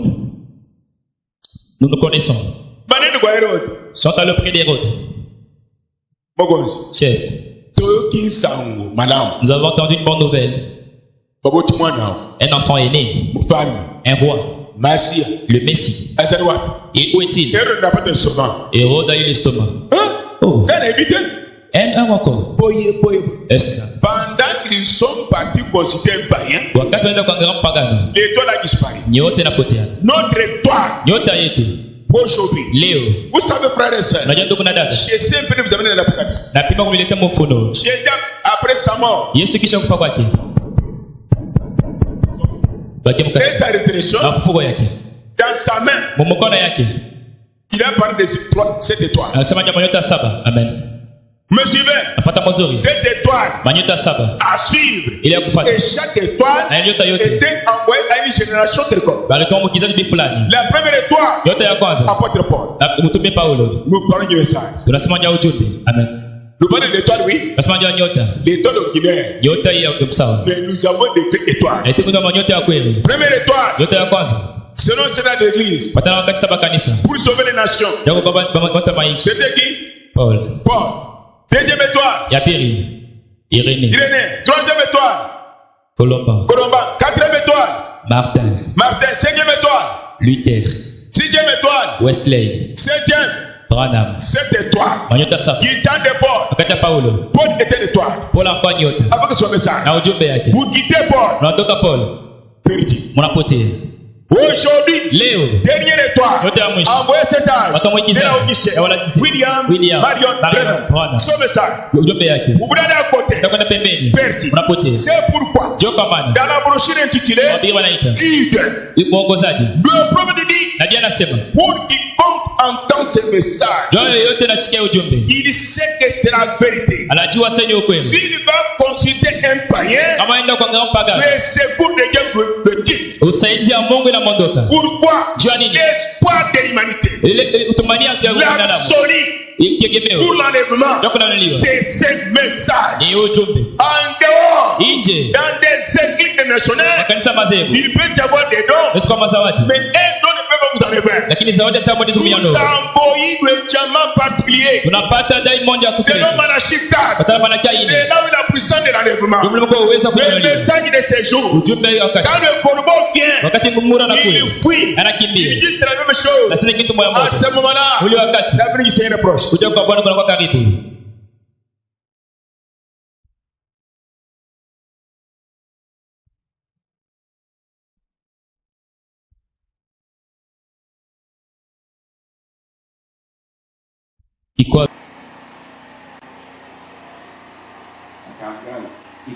Nous nous connaissons. Sont à le près d'Hérode. Chef, nous avons entendu une bonne nouvelle. Un enfant est né. Un roi. Masia. le Messie. Azali wapi? Et où est-il? Hérode n'a pas de estomac. Hérode a eu l'estomac. Hein? Oh. T'as évité? Un homme encore. Boye. C'est ça. Pendant qu'ils sont partis considérer un païen, Wakati wenda kwa grand pagano. l'étoile a disparu. Nyote napotea. Notre étoile, Nyota yetu. aujourd'hui, Leo. vous savez, frères et sœurs, Unajua ndugu na dada. j'essaie un peu de vous amener dans l'Apocalypse. Napima kumileta mfuno. Jésus, après sa mort, Yesu kisha kufa kwake. et Bakimka. sa résurrection, Na kufuko yake. dans sa main, Mumukono yake. il a parlé de cette étoile. Anasema jambo nyota 7. Amen. Me suivez? Napata mazuri. Cette étoile Manyota 7. à suivre. Ile ya kufuata. Et chaque étoile Na nyota yote. était envoyée à une génération quelconque. Balikuwa mkizazi fulani. La première étoile, Nyota ya kwanza. apôtre Paul. Na mtume Paulo. Nous parlons du message. Tunasema nja ujumbe. Amen. Nous parlons de l'étoile, oui. Tunasema nja nyota. L'étoile ordinaire. Nyota hii ya msawa. Mais nous avons des étoiles. Na itakuwa manyota ya kweli. Première étoile, Nyota ya kwanza. selon cela de l'église, Patana wakati saba kanisa. pour sauver les nations. Yako kwa maiki. C'était qui? Paul. Paul. Deuxième étoile, Ya pili. Irénée. Irénée. Troisième étoile, Colomba. Colomban. Quatrième étoile, Martin. Martin. Cinquième étoile, Luther. sixième étoile, Wesley. septième, Branham. cette étoile. Manyota saba. Du temps de Paul, Wakati ya Paulo. Paul était l'étoile. Paul alikuwa nyota. Avec son message, Na ujumbe yake. vous quittez Paul, Unatoka Paul. perdu. Mnapotea. Aujourd'hui, Leo. dernière étoile, Nyota ya mwisho. envoyé cet âge, Wakamwikiza. de la Odyssée. Ya Walaodice. William, Marion, Branham. Branham. Son message, Ujumbe yake. vous voulez aller à côté, Utakwenda pembeni. perdu. Unapotea. C'est pourquoi, Ndio kwa maana. dans la brochure intitulée Wabiri wanaita. Guide, Mwongozaji. le prophète dit, Nabii anasema. pour quiconque entend ce message, Ndio yoyote nashikia ujumbe. il sait que c'est la vérité. Anajua sasa ni ukweli. S'il va consulter un païen, Kama enda kwa ngao pagano. le secours de Dieu le quitte. Usaidizi wa Mungu inamondoka. Pourquoi? Jua nini? L'espoir de l'humanité, Ile utumania ya binadamu. l'absolu Ikiegemeo. pour l'enlèvement, Ndio kunanuliwa. c'est ce message. Ni ujumbe. En dehors, Nje. dans des églises missionnaires, Makanisa mazebu. il peut y avoir des dons, Yesu kwa mazawadi. mais un don ne peut pas vous enlever. Lakini zawadi hata moja Nous zumiano. envoyons le diamant particulier. Tunapata diamond ya C'est kufanya. l'homme à la chita. Patana manaka ine. C'est là où la puissance de l'enlèvement. Ndio mlikuwa uweza Le kunuliwa. message de ces jours. Ujumbe wakati. Quand le corbeau vient, Wakati mumura na kule. il fuit. Anakimbia. Il dit c'est la même chose. Na sina kitu moja À moja. ce moment-là, Ule wakati. la venue du Seigneur est proche. Kuja kwa Bwana kunakuwa karibu.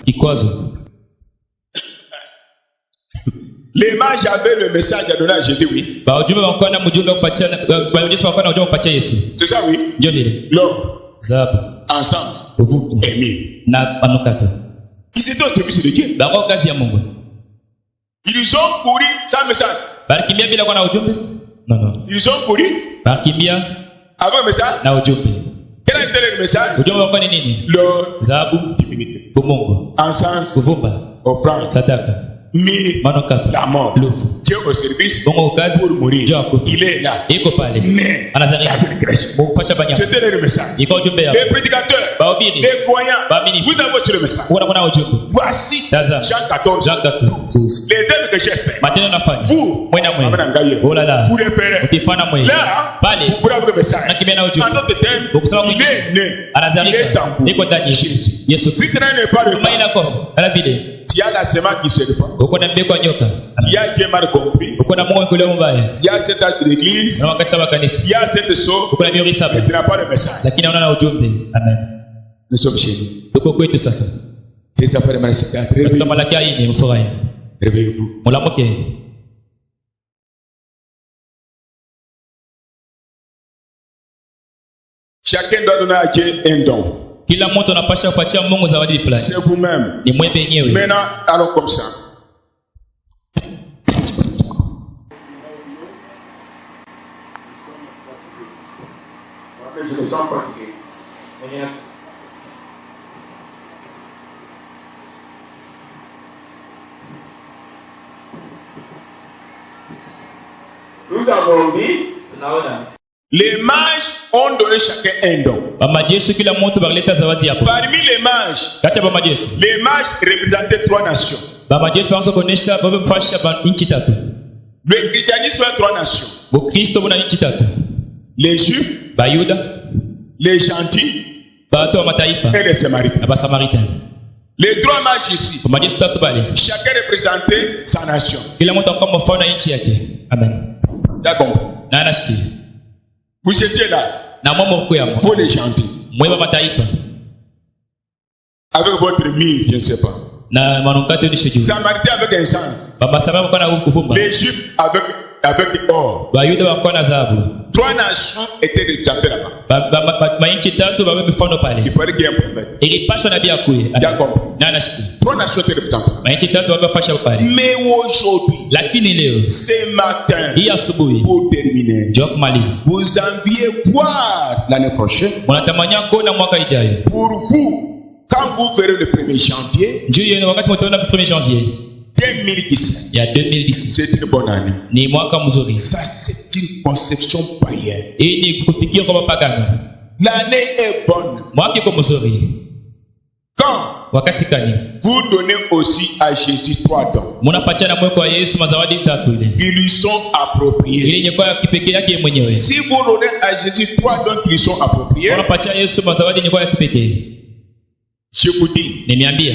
Kikwazo. Les mages avaient le message à donner à Jésus, oui. Ba ujumbe wako na mjumbe kupatia ba Yesu wako na ujumbe kupatia Yesu. C'est ça, oui. Ndio vile. L'or, Zahabu. encens, Uvuvu. et myrrhe. Na manukato. Ils étaient au service de Dieu. Ba kwa kazi ya Mungu. Ils ont couru sans message. Balikimbia bila kuwa na ujumbe? No. Ils ont couru Balikimbia avec un message. na ujumbe. Quel était le message? Ujumbe wako ni nini? L'or, Zahabu, divinité. Mungu, Encens, uvumba, offrande, sadaka, myrrhe, manukato, la mort. lufu. Dieu au service Mungu kazi pour mourir. Jako. Il est là. Iko pale. Né. Anazarika. La grèce. Mufasha banya. C'était le message. Iko ujumbe Les yako. prédicateurs, Bahubiri. les croyants, Baamini. vous avez reçu le message. Uko na ujumbe. Voici Tazama. Jean 14. Jean 14. Les œuvres que j'ai faites. Matendo nafanya. Vous, Mwena mwe. Oh là là. vous les ferez. Ukifanya mwe. Là, Pale. vous pourrez avoir le message. Nakimbia na En ujumbe. d'autres termes, Ukusema il mwingine. est né. Il est Anazarika. en vous. Iko ndani ya Jésus. Yesu. Si cela n'est pas le Tumaini cas, lako. Ala vile. tu as la semence qui se répand. Uko na mbeko nyoka. Tu as Dieu mal compris. Uko na Mungu kule mbaya. Tu as cet acte de l'église. Na wakati wa kanisa. Tu as cette sauce. Uko na miori saba. Mais tu n'as pas le message. Lakini hauna na ujumbe. Amen. Nous sommes chez nous. Tuko kwetu sasa. Les affaires de Marie-Sœur, réveillez-vous. Kama laki aini mfurahi. Réveillez-vous. Mulamuke. Chacun doit donner à Dieu un don. Kila mtu anapasha kupatia Mungu zawadi fulani. C'est vous-même. Ni mwe penyewe. Maintenant, allons comme ça. Je me sens fatigué. Nous avons dit, Les mages ont donné chacun un don. Bamajesu kila mtu baleta zawadi hapo. Parmi les mages, Kati ya bamajesu. les mages représentaient 3 nations. Bamajesu panzo kuonesha baba mfasha ba nchi tatu. Le christianisme a 3 nations. Bukristo buna nchi tatu. Les Juifs, Bayuda, les gentils batu wa mataifa et les Samaritains. na Basamaritain. Les 3 mages ici, Kwa majeshi tatu bale. chacun représentait sa nation. Kila mtu akoma mfano na nchi yake. Amen. D'accord. Na anasikia. Vous étiez là, Na mwa moko ya mwa. vous les gentils, Mweba mataifa. avec votre mire, je ne sais pas. Na manukato ni shujuu. Samaritains avec incense. Baba sababu kwa na kuvumba. Les Juifs avec or. Bayuda wakwa na dhahabu. 3 nations étaient déjà là-bas. Mainchi tatu bawe mifano Il pale. fallait qu'il y ait un prophète. Ilipashwa nabii akuye. D'accord. Na anasikia. 3 nations étaient représentées. Mainchi tatu bawe fasha pale. Mais aujourd'hui, Lakini leo ce matin, hii asubuhi pour terminer, ndio kumaliza. vous enviez voir l'année prochaine. Mnatamania kuona mwaka ijayo. Pour vous, quand vous verrez le 1er janvier Njoo yenu wakati mtaona 1 janvier 2017, ya 2017. c'est une bonne année. Ni mwaka mzuri. Ça, c'est une conception païenne. Hii ni kufikia kwa mapagano. L'année est bonne. Mwaka iko mzuri. Quand Wakati kani? vous donnez aussi à Jésus 3 dons Mnapatia na mweko wa Yesu mazawadi tatu ile. qui lui sont appropriés. Ile yenye kwa kipekee yake mwenyewe. Si vous donnez à Jésus 3 dons qui lui sont appropriés, Mnapatia Yesu mazawadi yenye kwa kipekee. je vous dis, Nimeambia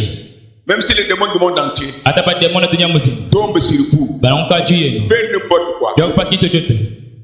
même si les démons du monde entier hata ba demona dunia mzima tombent sur vous, banaanguka juu yenu. faites n'importe quoi, Ndio kwa kitu chochote.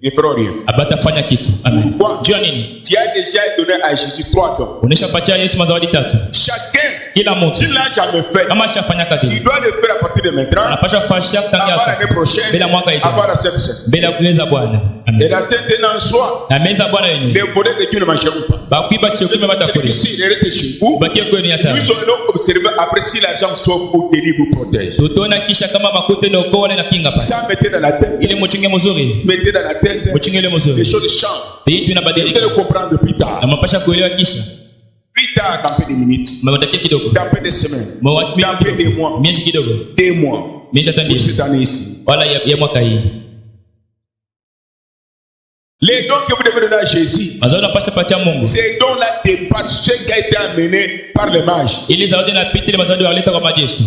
ils ne feront rien. Abatafanya kitu. Amen. Pourquoi? Jua nini? Tu as déjà donné à Jésus 3 dons. Uneshapatia Yesu mazawadi tatu. Chacun, Kila mtu s'il l'a jamais fait, kama shafanya il kazi. doit le faire à partir de maintenant, Anapasha kufanya tangia avant l'année sasa. prochaine, Bila mwaka avant ijayo. la Sainte Seine. Bila kuweza Bwana. Et Amen. la Sainte Seine en soi, Na meza Bwana les yenyewe. volets de Dieu ne mangeront pas. Bakuiba chekwe bata kule. Celui-ci, il reste chez vous. Bakie kwenu hata. Nous allons observer après si l'argent sauve ou délivre ou protège. Tutaona kisha kama makuta na ukoo wale na kinga pale. Ça, mettez dans la tête. Ile mchinge mzuri. Mettez dans la tête. Mchinge mzuri. Les choses changent. Hii Vous allez tunabadilika. le comprendre plus Na tard. mapasha kuelewa kisha. Plus tard, dans peu de minutes. Mawatakia kidogo. Dans peu de semaines. Mawat Dans peu de mois. miezi kidogo. 2 mois. Miezi Pour tambili. cette année ici. Wala ya mwaka hii. Les dons que vous devez donner à Jésus, Mazao napasha patia Mungu. ces dons-là dépassent ce qui a été amené par les mages. Ili zawadi na piti ile mazao waleta kwa majeshi.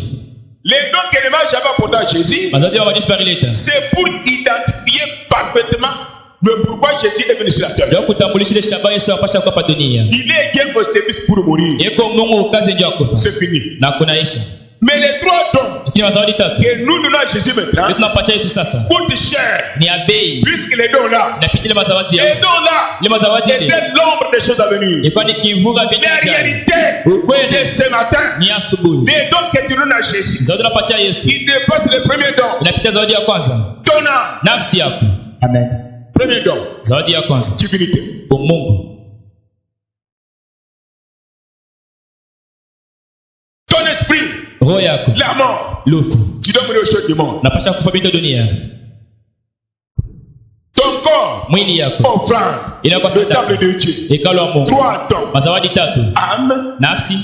Les dons que les mages avaient apportés à Jésus, Mazao ya majeshi parileta. c'est pour identifier parfaitement le pourquoi Jésus est venu sur la terre. Ndio kutambulisha ile shaba Yesu apasha kwa dunia. Il est bien posté pour mourir. Yeko Mungu kazi ndio akufa. C'est fini. Na kunaisha. Mais les 3 dons Lakini mazao tatu. que nous donnons à Jésus maintenant Ndio tunapatia Yesu sasa. coûtent cher. Ni ya bei. Puisque les dons-là, Na piti ile mazawadi les ya. dons-là Ile mazawadi ile. étaient l'ombre des choses à venir. Ilikuwa ni kivuga Les vinyaja. réalités, Ukweli c'est ce matin. ni asubuhi. Les dons que tu donnes à Jésus, Zawadi unapatia Yesu. ils dépassent les premiers dons. Inapita zawadi ya kwanza. Ton âme, Nafsi yako. Amen. premier don, Zawadi ya kwanza. divinité. Kwa Mungu. Ton esprit, Roho yako. la mort. Lufu. Tu dois mourir aux choses du monde. Napasha kufa vitu dunia. Ton corps, Mwili yako. offrande, Inakuwa le temple sadaka. de Dieu. Hekalu wa Mungu. 3 dons, Mazawadi tatu. âme, Nafsi,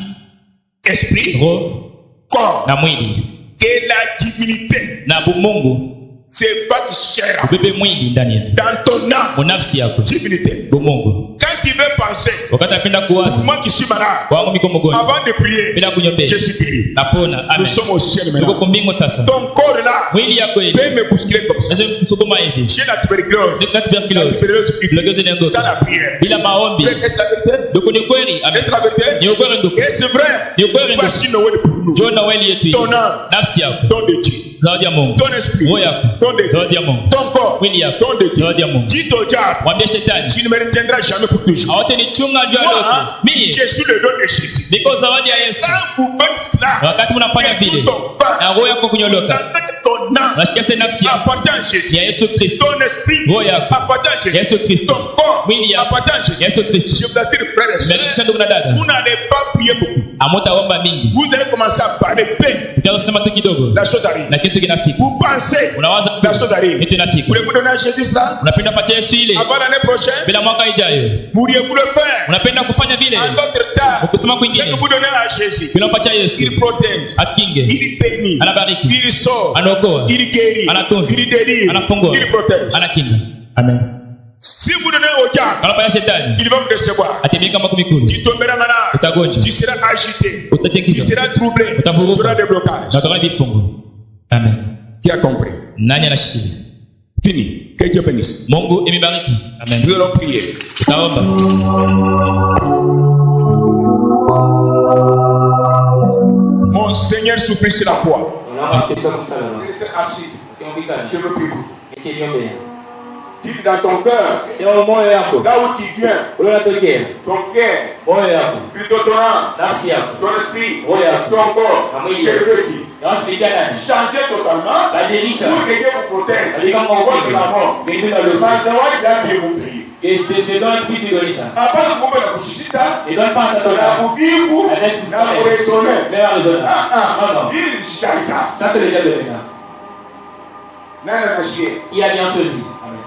esprit, roho corps. na mwili. Et la divinité, Na Mungu c'est pas cher. ubebe mwili ndani yako. Dans ton âme, Munafsi yako. divinité. Mungu. Quand tu veux penser, Wakati napenda kuwaza. moi qui suis malade, Kwangu miko mgonjwa. avant de prier, Bila kunyombea. je suis guéri. Napona. Nous Amen. sommes au ciel Tuko maintenant. kwa mbingu sasa. Ton corps là Mwili yako ile. peut me bousculer comme ça. Sasa kusukuma hivi. J'ai la tuberculose. Niko La tuberculose. tuberculose qui Tuberculose ni ngozi. sans la prière. Bila maombi. Est-ce la vérité? Ndugu ni kweli. Amen. Est-ce la vérité? Ni ukweli ndugu. Et c'est vrai. Ni ukweli ndugu. Voici Noël pour nous. Njoo na weli yetu hii. Ton âme, Nafsi yako. don de Dieu. Zawadi ya Mungu. Ton esprit, Roho yako. don de Zawadi Dieu. ya Mungu. Ton corps, Mwili yako. don de Dieu. Zawadi ya Mungu. Dis au diable, Mwambie shetani. tu ne me retiendras jamais pour toujours. Hawate ni chunga njoo Moi, lote. Mimi je suis le don de Jésus. niko zawadi ya Yesu. Quand vous faites cela, Wakati mnafanya et vile tout ton pain, na roho yako vous kunyoloka, entendez que ton âme unasikia sasa nafsi yako appartient à Jésus. ya Yesu Kristo. Ton esprit Roho yako appartient à Jésus. Yesu Kristo. Ton corps Mwili yako appartient à Jésus. Yesu Kristo. Je vous assure, frères et Nimekisha sœurs, ndugu na dada. vous n'allez pas prier beaucoup. Hamtaomba mingi. Vous allez commencer à parler peine. Utasema tu kidogo. La chose arrive. Na kitu kinafika. Vous pensez, Unawaza la chose arrive. kitu kinafika. Voulez-vous donner à Jésus cela Unapenda patia Yesu ile avant l'année prochaine? bila mwaka ijayo. Vouriez-vous le faire? Unapenda kufanya vile. En d'autres temps, Ukusema ce kwingine. que vous donnez à Jésus, Bila patia Yesu. il protège, Akinge. il bénit, Anabariki. il sauve, Anaokoa. il guérit, Anatunza. il délivre, Anafungua. il protège. Anakinga. Amen. Si vous donnez au diable, Anapaya shetani. il va vous décevoir. Atemie kama kumikulu. Tu tomberas malade, Utagonja. tu seras agité, tu Utatekizwa. seras troublé, tu Utavuruga. auras des blocages. Na utakuwa na vifungo. Amen. Qui a compris? Nani anashikilia? Fini. Que Dieu bénisse. Mungu imibariki. Amen. Nous allons prier. Tutaomba. Mon Seigneur Jésus-Christ la croix. Restez assis. Je me prie. Dis dans ton cœur, là où tu viens, ton cœur, plutôt ton âme, ton esprit, ton corps, changer totalement pour que Dieu vous protège contre la mort. Après, vous pouvez la coucher, la vous la raisonner. Ça, c'est le diable de maintenant. Il y a bien ceci. Amen.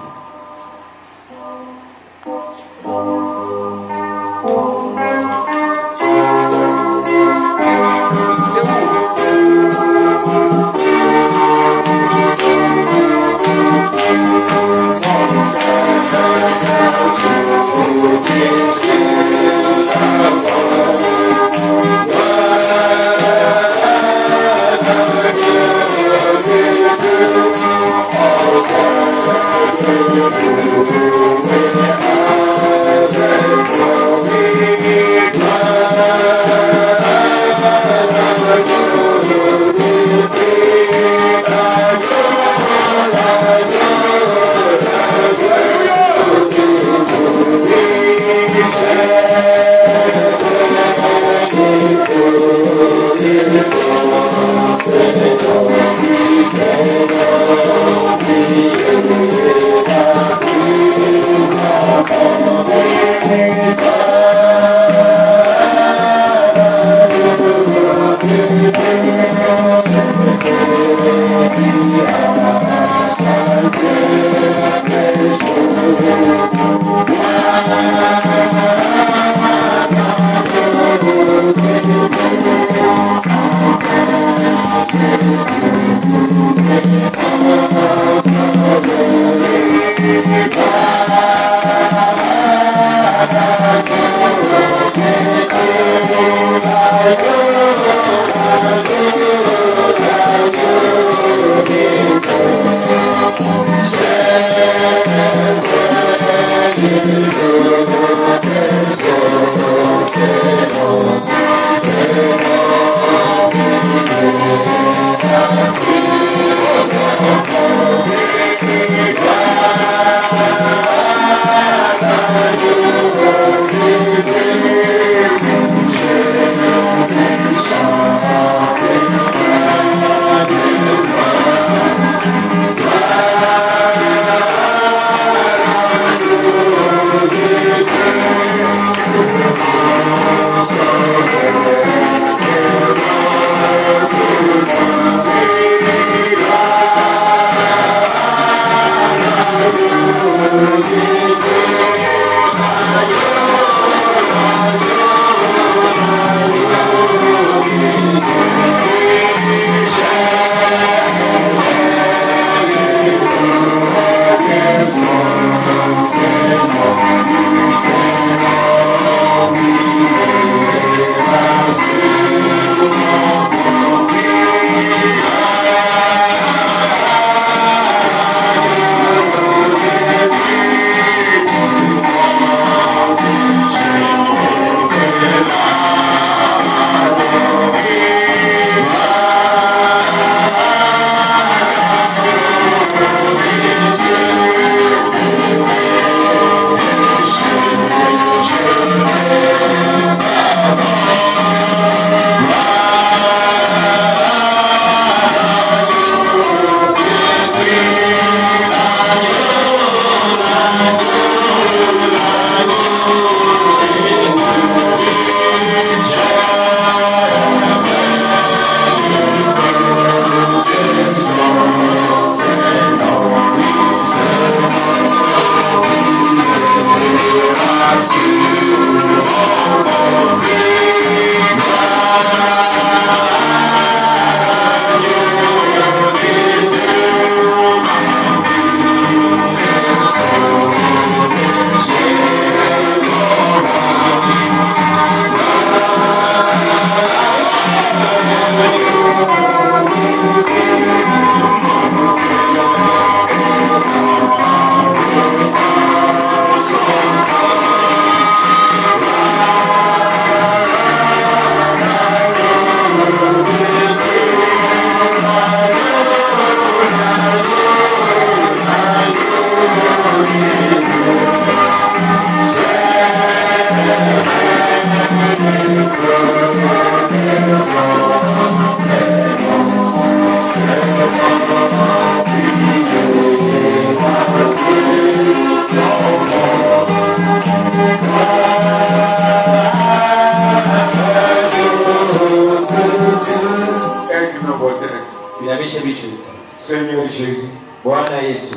Seigneur Jésus, Bwana Yesu,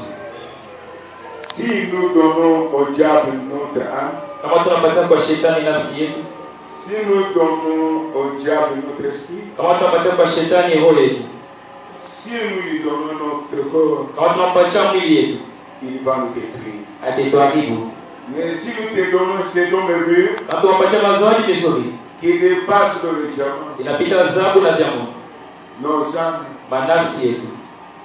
si nous donnons au diable notre âme, kama tunapatia kwa shetani nafsi yetu, si nous donnons au diable notre esprit, kama tunapatia kwa shetani roho yetu, si nous lui donnons notre corps, kama tunampatia mwili yetu, il va nous détruire. atatuharibu. Mais si nous te donnons ces dons merveilleux Na tunapatia mazawadi mazuri, qui dépassent le diamant, inapita dhahabu na diamond, nos âmes, manafsi yetu,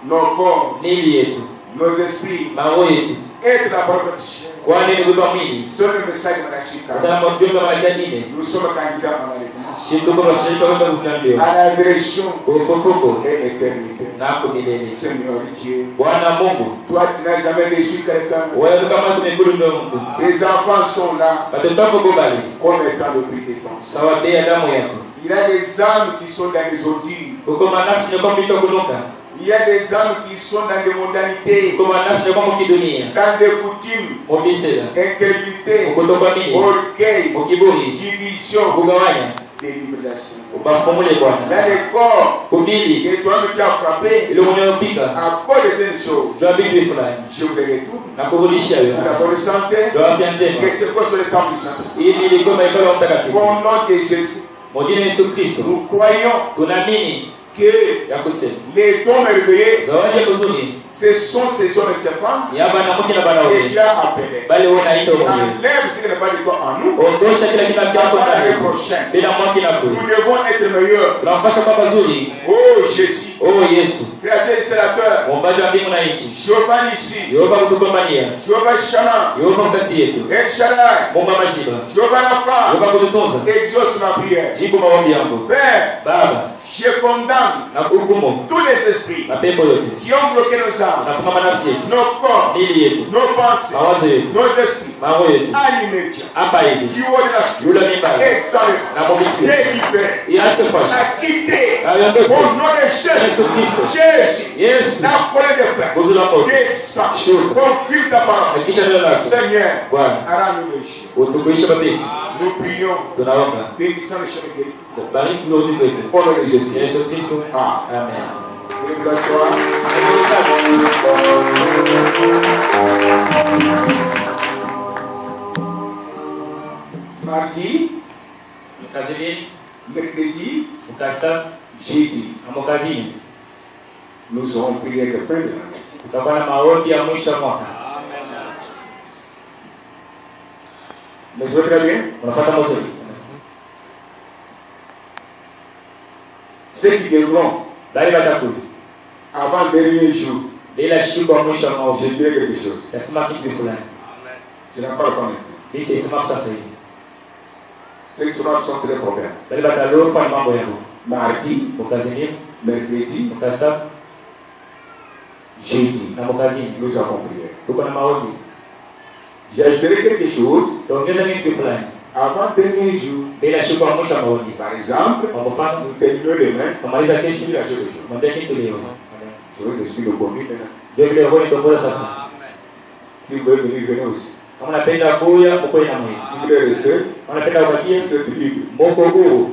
nos corps, miili yetu, nos esprits, maroho yetu, et la protection, kwani ni kubeba mwili. c'est le message de la Chicago. Kutana mjumbe wa Marekani, Nous sommes candidats à l'enlèvement, shituko mashirika kwenda kunaambia à la direction koko et éternité. nako milele. Seigneur Dieu, Bwana Mungu, toi tu n'as jamais déçu quelqu'un. wewe kama tumekulu ndio mtu. Tes enfants sont là Watoto wako kubali, comme étant le prix des temps. sawa bei ya damu yako. Il y a des âmes qui sont dans les ordures. Uko manafsi ni kwa mpito kunuka. Il y a des âmes qui sont dans des mondanités, Uko manafsi ni kwa mkidunia. dans des coutumes, Mobisela, incrédulité, ukutokwamini, orgueil, mukiburi, division, kugawanya, délibération. ubafumule Bwana. Dans les corps Kubili, que toi tu as frappé ile unyopika, à cause de telles choses, ndio vitu fulani. je vous les retourne. Na kurudishia Pour wewe. la bonne santé, Ndio afya njema. que ce soit sur le temple du Saint-Esprit. Ili ilikuwa maikao ya mtakatifu. Au nom de Jésus, Mwajina Yesu Kristo, nous croyons tunaamini que ya kusema. les dons merveilleux, Zawadi ya kuzuri, ce sont ces hommes et ces femmes ni hapa na mke na que banawe. Dieu a appelés. Bali wewe unaita mwenyewe. Enlève ce qui n'est pas de toi en nous. Ondosha kila kitu kyako Avant ndani. l'année prochaine, Bila mwaki na kule. nous devons être meilleurs. Tunapaswa kuwa mazuri. Oh Jésus, Oh Yesu, créateur et sénateur, muumbaji wa mbingu na nchi. Jehovah Nissi, Yehova kutugombania. Jehovah Shammah, Yehova mkati yetu. El Shaddai, Muumba majiba. Jehovah Rapha, Yehova kututunza. exauce ma prière. Jibu maombi yangu. Père, Baba, je condamne na kuhukumu tous les esprits mapepo yote. qui ont bloqué nos âmes, Na kumama nafsi yetu. nos corps, Mili yetu. nos pensées, Mawazo yetu. nos esprits, Maroho yetu. à l'immédiat, Hapa hivi. du haut de la Yule mimba. et dans le Na mobisi. délibéré, Iache kwa. à quitter Ayondoke. au nom de Jésus, Jésus, Yesu. la colère de frère, Gozo la moto. descend, Shuka. confirme ta parole. Hakikisha neno lako. Seigneur, Bwana, arrête-nous les chiens. utukuishe mapesi. Nous prions, Tunaomba. bénissant le chemin guéri. Bariki urudi kwetu. Au nom de Jésus. Yesu Kristo. Ah. Amen. Vous voulez vous asseoir? Mardi, Kazini, mercredi, ukasta, jeudi, amokazini. nous aurons prié de fin de l'année. Tutakuwa na maombi ya mwisho wa mwaka. Mais c'est très bien. Unapata mazuri. Ceux qui viendront Bali batakuja. avant le dernier jour, Bila siku ya mwisho wa je maombi. dirai quelque chose. Nasema kitu fulani. Je n'en parle pas maintenant. Nitasema sasa hivi. Ceux qui seront absents, c'est des problèmes. Bali batalofa ni mambo yao. Mardi, Ukazini, mercredi, ukasta, jeudi, na mokazini. nous avons prié. Tuko na maombi. J'ajouterai quelque chose Tuongeze kitu fulani. avant le dernier jour. Bila siku ya mwisho wa maombi. Par exemple, Kwa mfano, nous terminons demain. tumaliza kesho Il a joué le jour. mwambie kitu leo. Je veux l'esprit de conduite maintenant. Ndio vile roho itaongoza sasa. Si vous voulez venir, venez aussi. Kama unapenda kuya, mkoe na mwili. Si vous voulez rester, Kama unapenda ubakie, vous êtes libre. moko huru.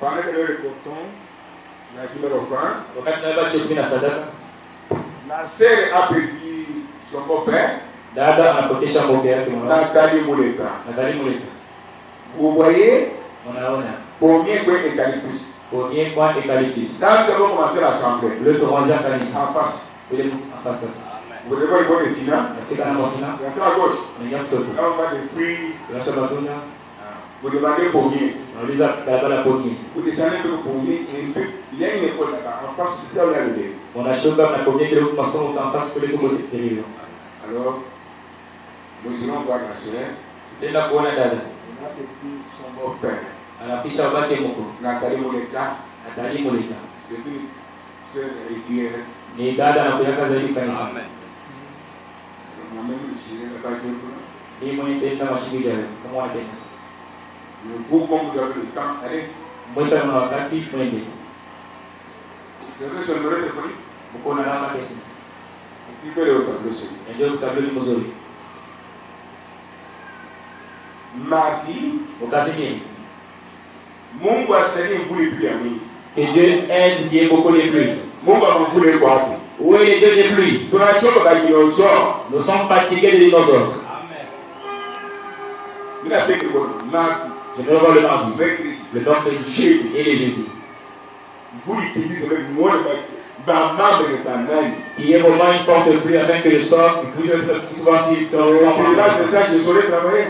Pendant que nous récoltons la numéro offrande, Wakati tunabeba chakula na sadaka, la sœur a perdu son beau-père, dada anapotesha mboga yake mwana. Nathalie Mouleta. Nadhani muleta. Vous voyez, Unaona. combien de eucalyptus. Kwenye kwa eucalyptus. Quand nous avons commencé l'assemblée, Leo tuanze kanisa. en face, Ile hapa sasa. vous devez voir les finances. Katika na mafina, Vous entrez à gauche, unaingia mtoto. là on va des fruits, Unaacha matunda, vous demandez combien. unauliza barabara poni. Vous descendez de combien, et puis il y a une école là-bas, en face, c'est là où il y a le lait. Unashuka na kwenye kile masomo utampasa kule kwa kilio. Alors, nous irons voir la sœur. Tenda kuona dada. On a perdu son beau-père, Anapisha babake mko. Nathalie Mouleta. Nadhani muleta. C'est une sœur régulière. Ni dada anakuyaka zaidi kanisa. Moi-même, je n'irai pas jouer pour Et moi, je suis dans ma chimie. Comment on est? Vous, comme vous avez le temps, allez. Moi, ça m'a fait moi, Je vais se lever de prix. pourquoi on a la question? Qui peut le tableau celui? Et Dieu, vous avez le mausolée. Mardi, Au Casimir. Mungu asali mvuli pia mingi. Que Dieu aide Dieu beaucoup les pluies. Mungu amvule kwa wapi? Où est le Dieu des pluies? Tunachoka kwa dinosaure. Nous sommes fatigués des dinosaures. Mimi napenda kwa mardi, Je vais revoir le mardi, mercredi, le mercredi et le jeudi. mvuli tigize kwa muone ba mambo ni tanani. Il y a un moment, il porte pluie afin que le sort, et puis je vais voir si c'est Là, message je saurais travailler.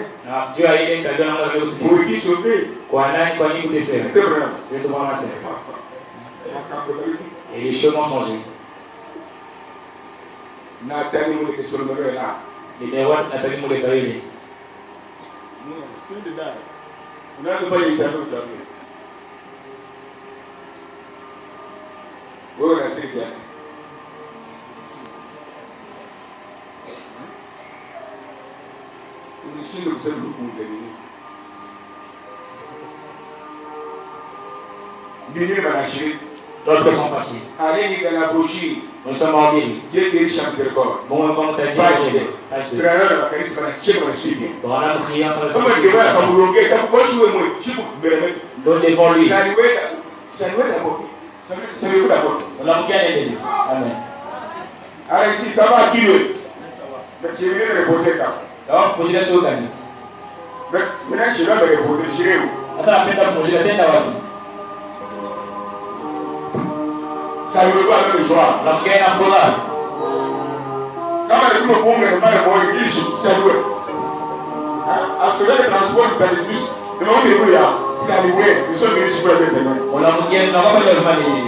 Dieu a aidé ta donne dans la vie aussi. Pour qui sauver? Kwa nani, kwa nini kuteseka? C'est vrai. Je vais te voir ma sœur. Et les chemins ont changé. Nathalie mwenye kisonobele là. Les déroits, Nathalie Moulekawele. Unatufanya isabu sabu. Wewe unacheka. Unashindwa kusema ukunde nini? Bingine banashiriki. D'autres sont passés. Allez dans la bougie. Nous sommes en ville. Dieu guérit chaque miséricorde. Bon, comme tu as dit, Page 2. Bravo la kanisa banacheka banashiriki. on a prié ensemble. Kama ndio akamrongea kama kwa shule mwe chiku mbele. Nous devons lui. Saluer d'abord. On a bien aidé. Amen. Allez, si ça va, qui veut? Mais je vais me reposer là. Donc, pour dire ce que tu Mais maintenant, je vais me reposer. Je vais où? as. Ça, la peine de manger, la peine d'avoir. Saluez-vous avec joie. Donc, il y a un programme. Quand on est bon, mais pas le bon, il dit saluer. Assurer le transport dans le bus. Mais on est où là? Saluer. Nous sommes venus sur le terrain. On a bien, on va pas le demander.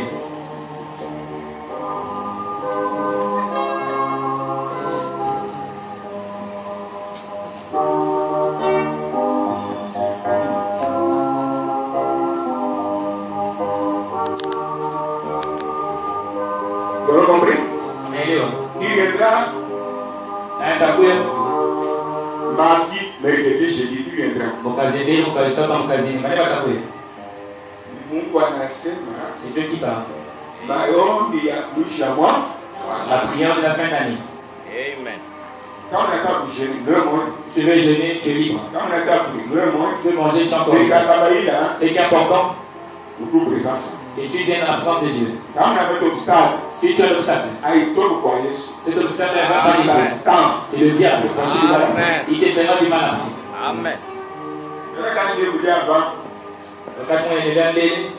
Vous avez compris? Mais Il viendra un tapouille. mardi, mercredi, jeudi, il viendra. Mukazini, mukazitoka mukazini. Mane batapouille. Mungu anasema C'est Dieu qui parle. maombi ya mwisho ya mwaka. La prière de la fin d'année. Kama unataka kujeûner, le mois. Tu veux jeûner, tu es libre. Kama unataka kunywa, le mois. Tu veux manger, tu es encore Mais libre. kakabaila, Ce qui est important, uko présence. et tu viens à la présence de Dieu. Kama unataka obstacle, Si tu as l'obstacle, haitoki kwa Yesu. cet obstacle n'est pas facile. C'est le diable. Il te fera du mal après. Nataka nje kuja hapa. Wakati mwenye ndio mbele,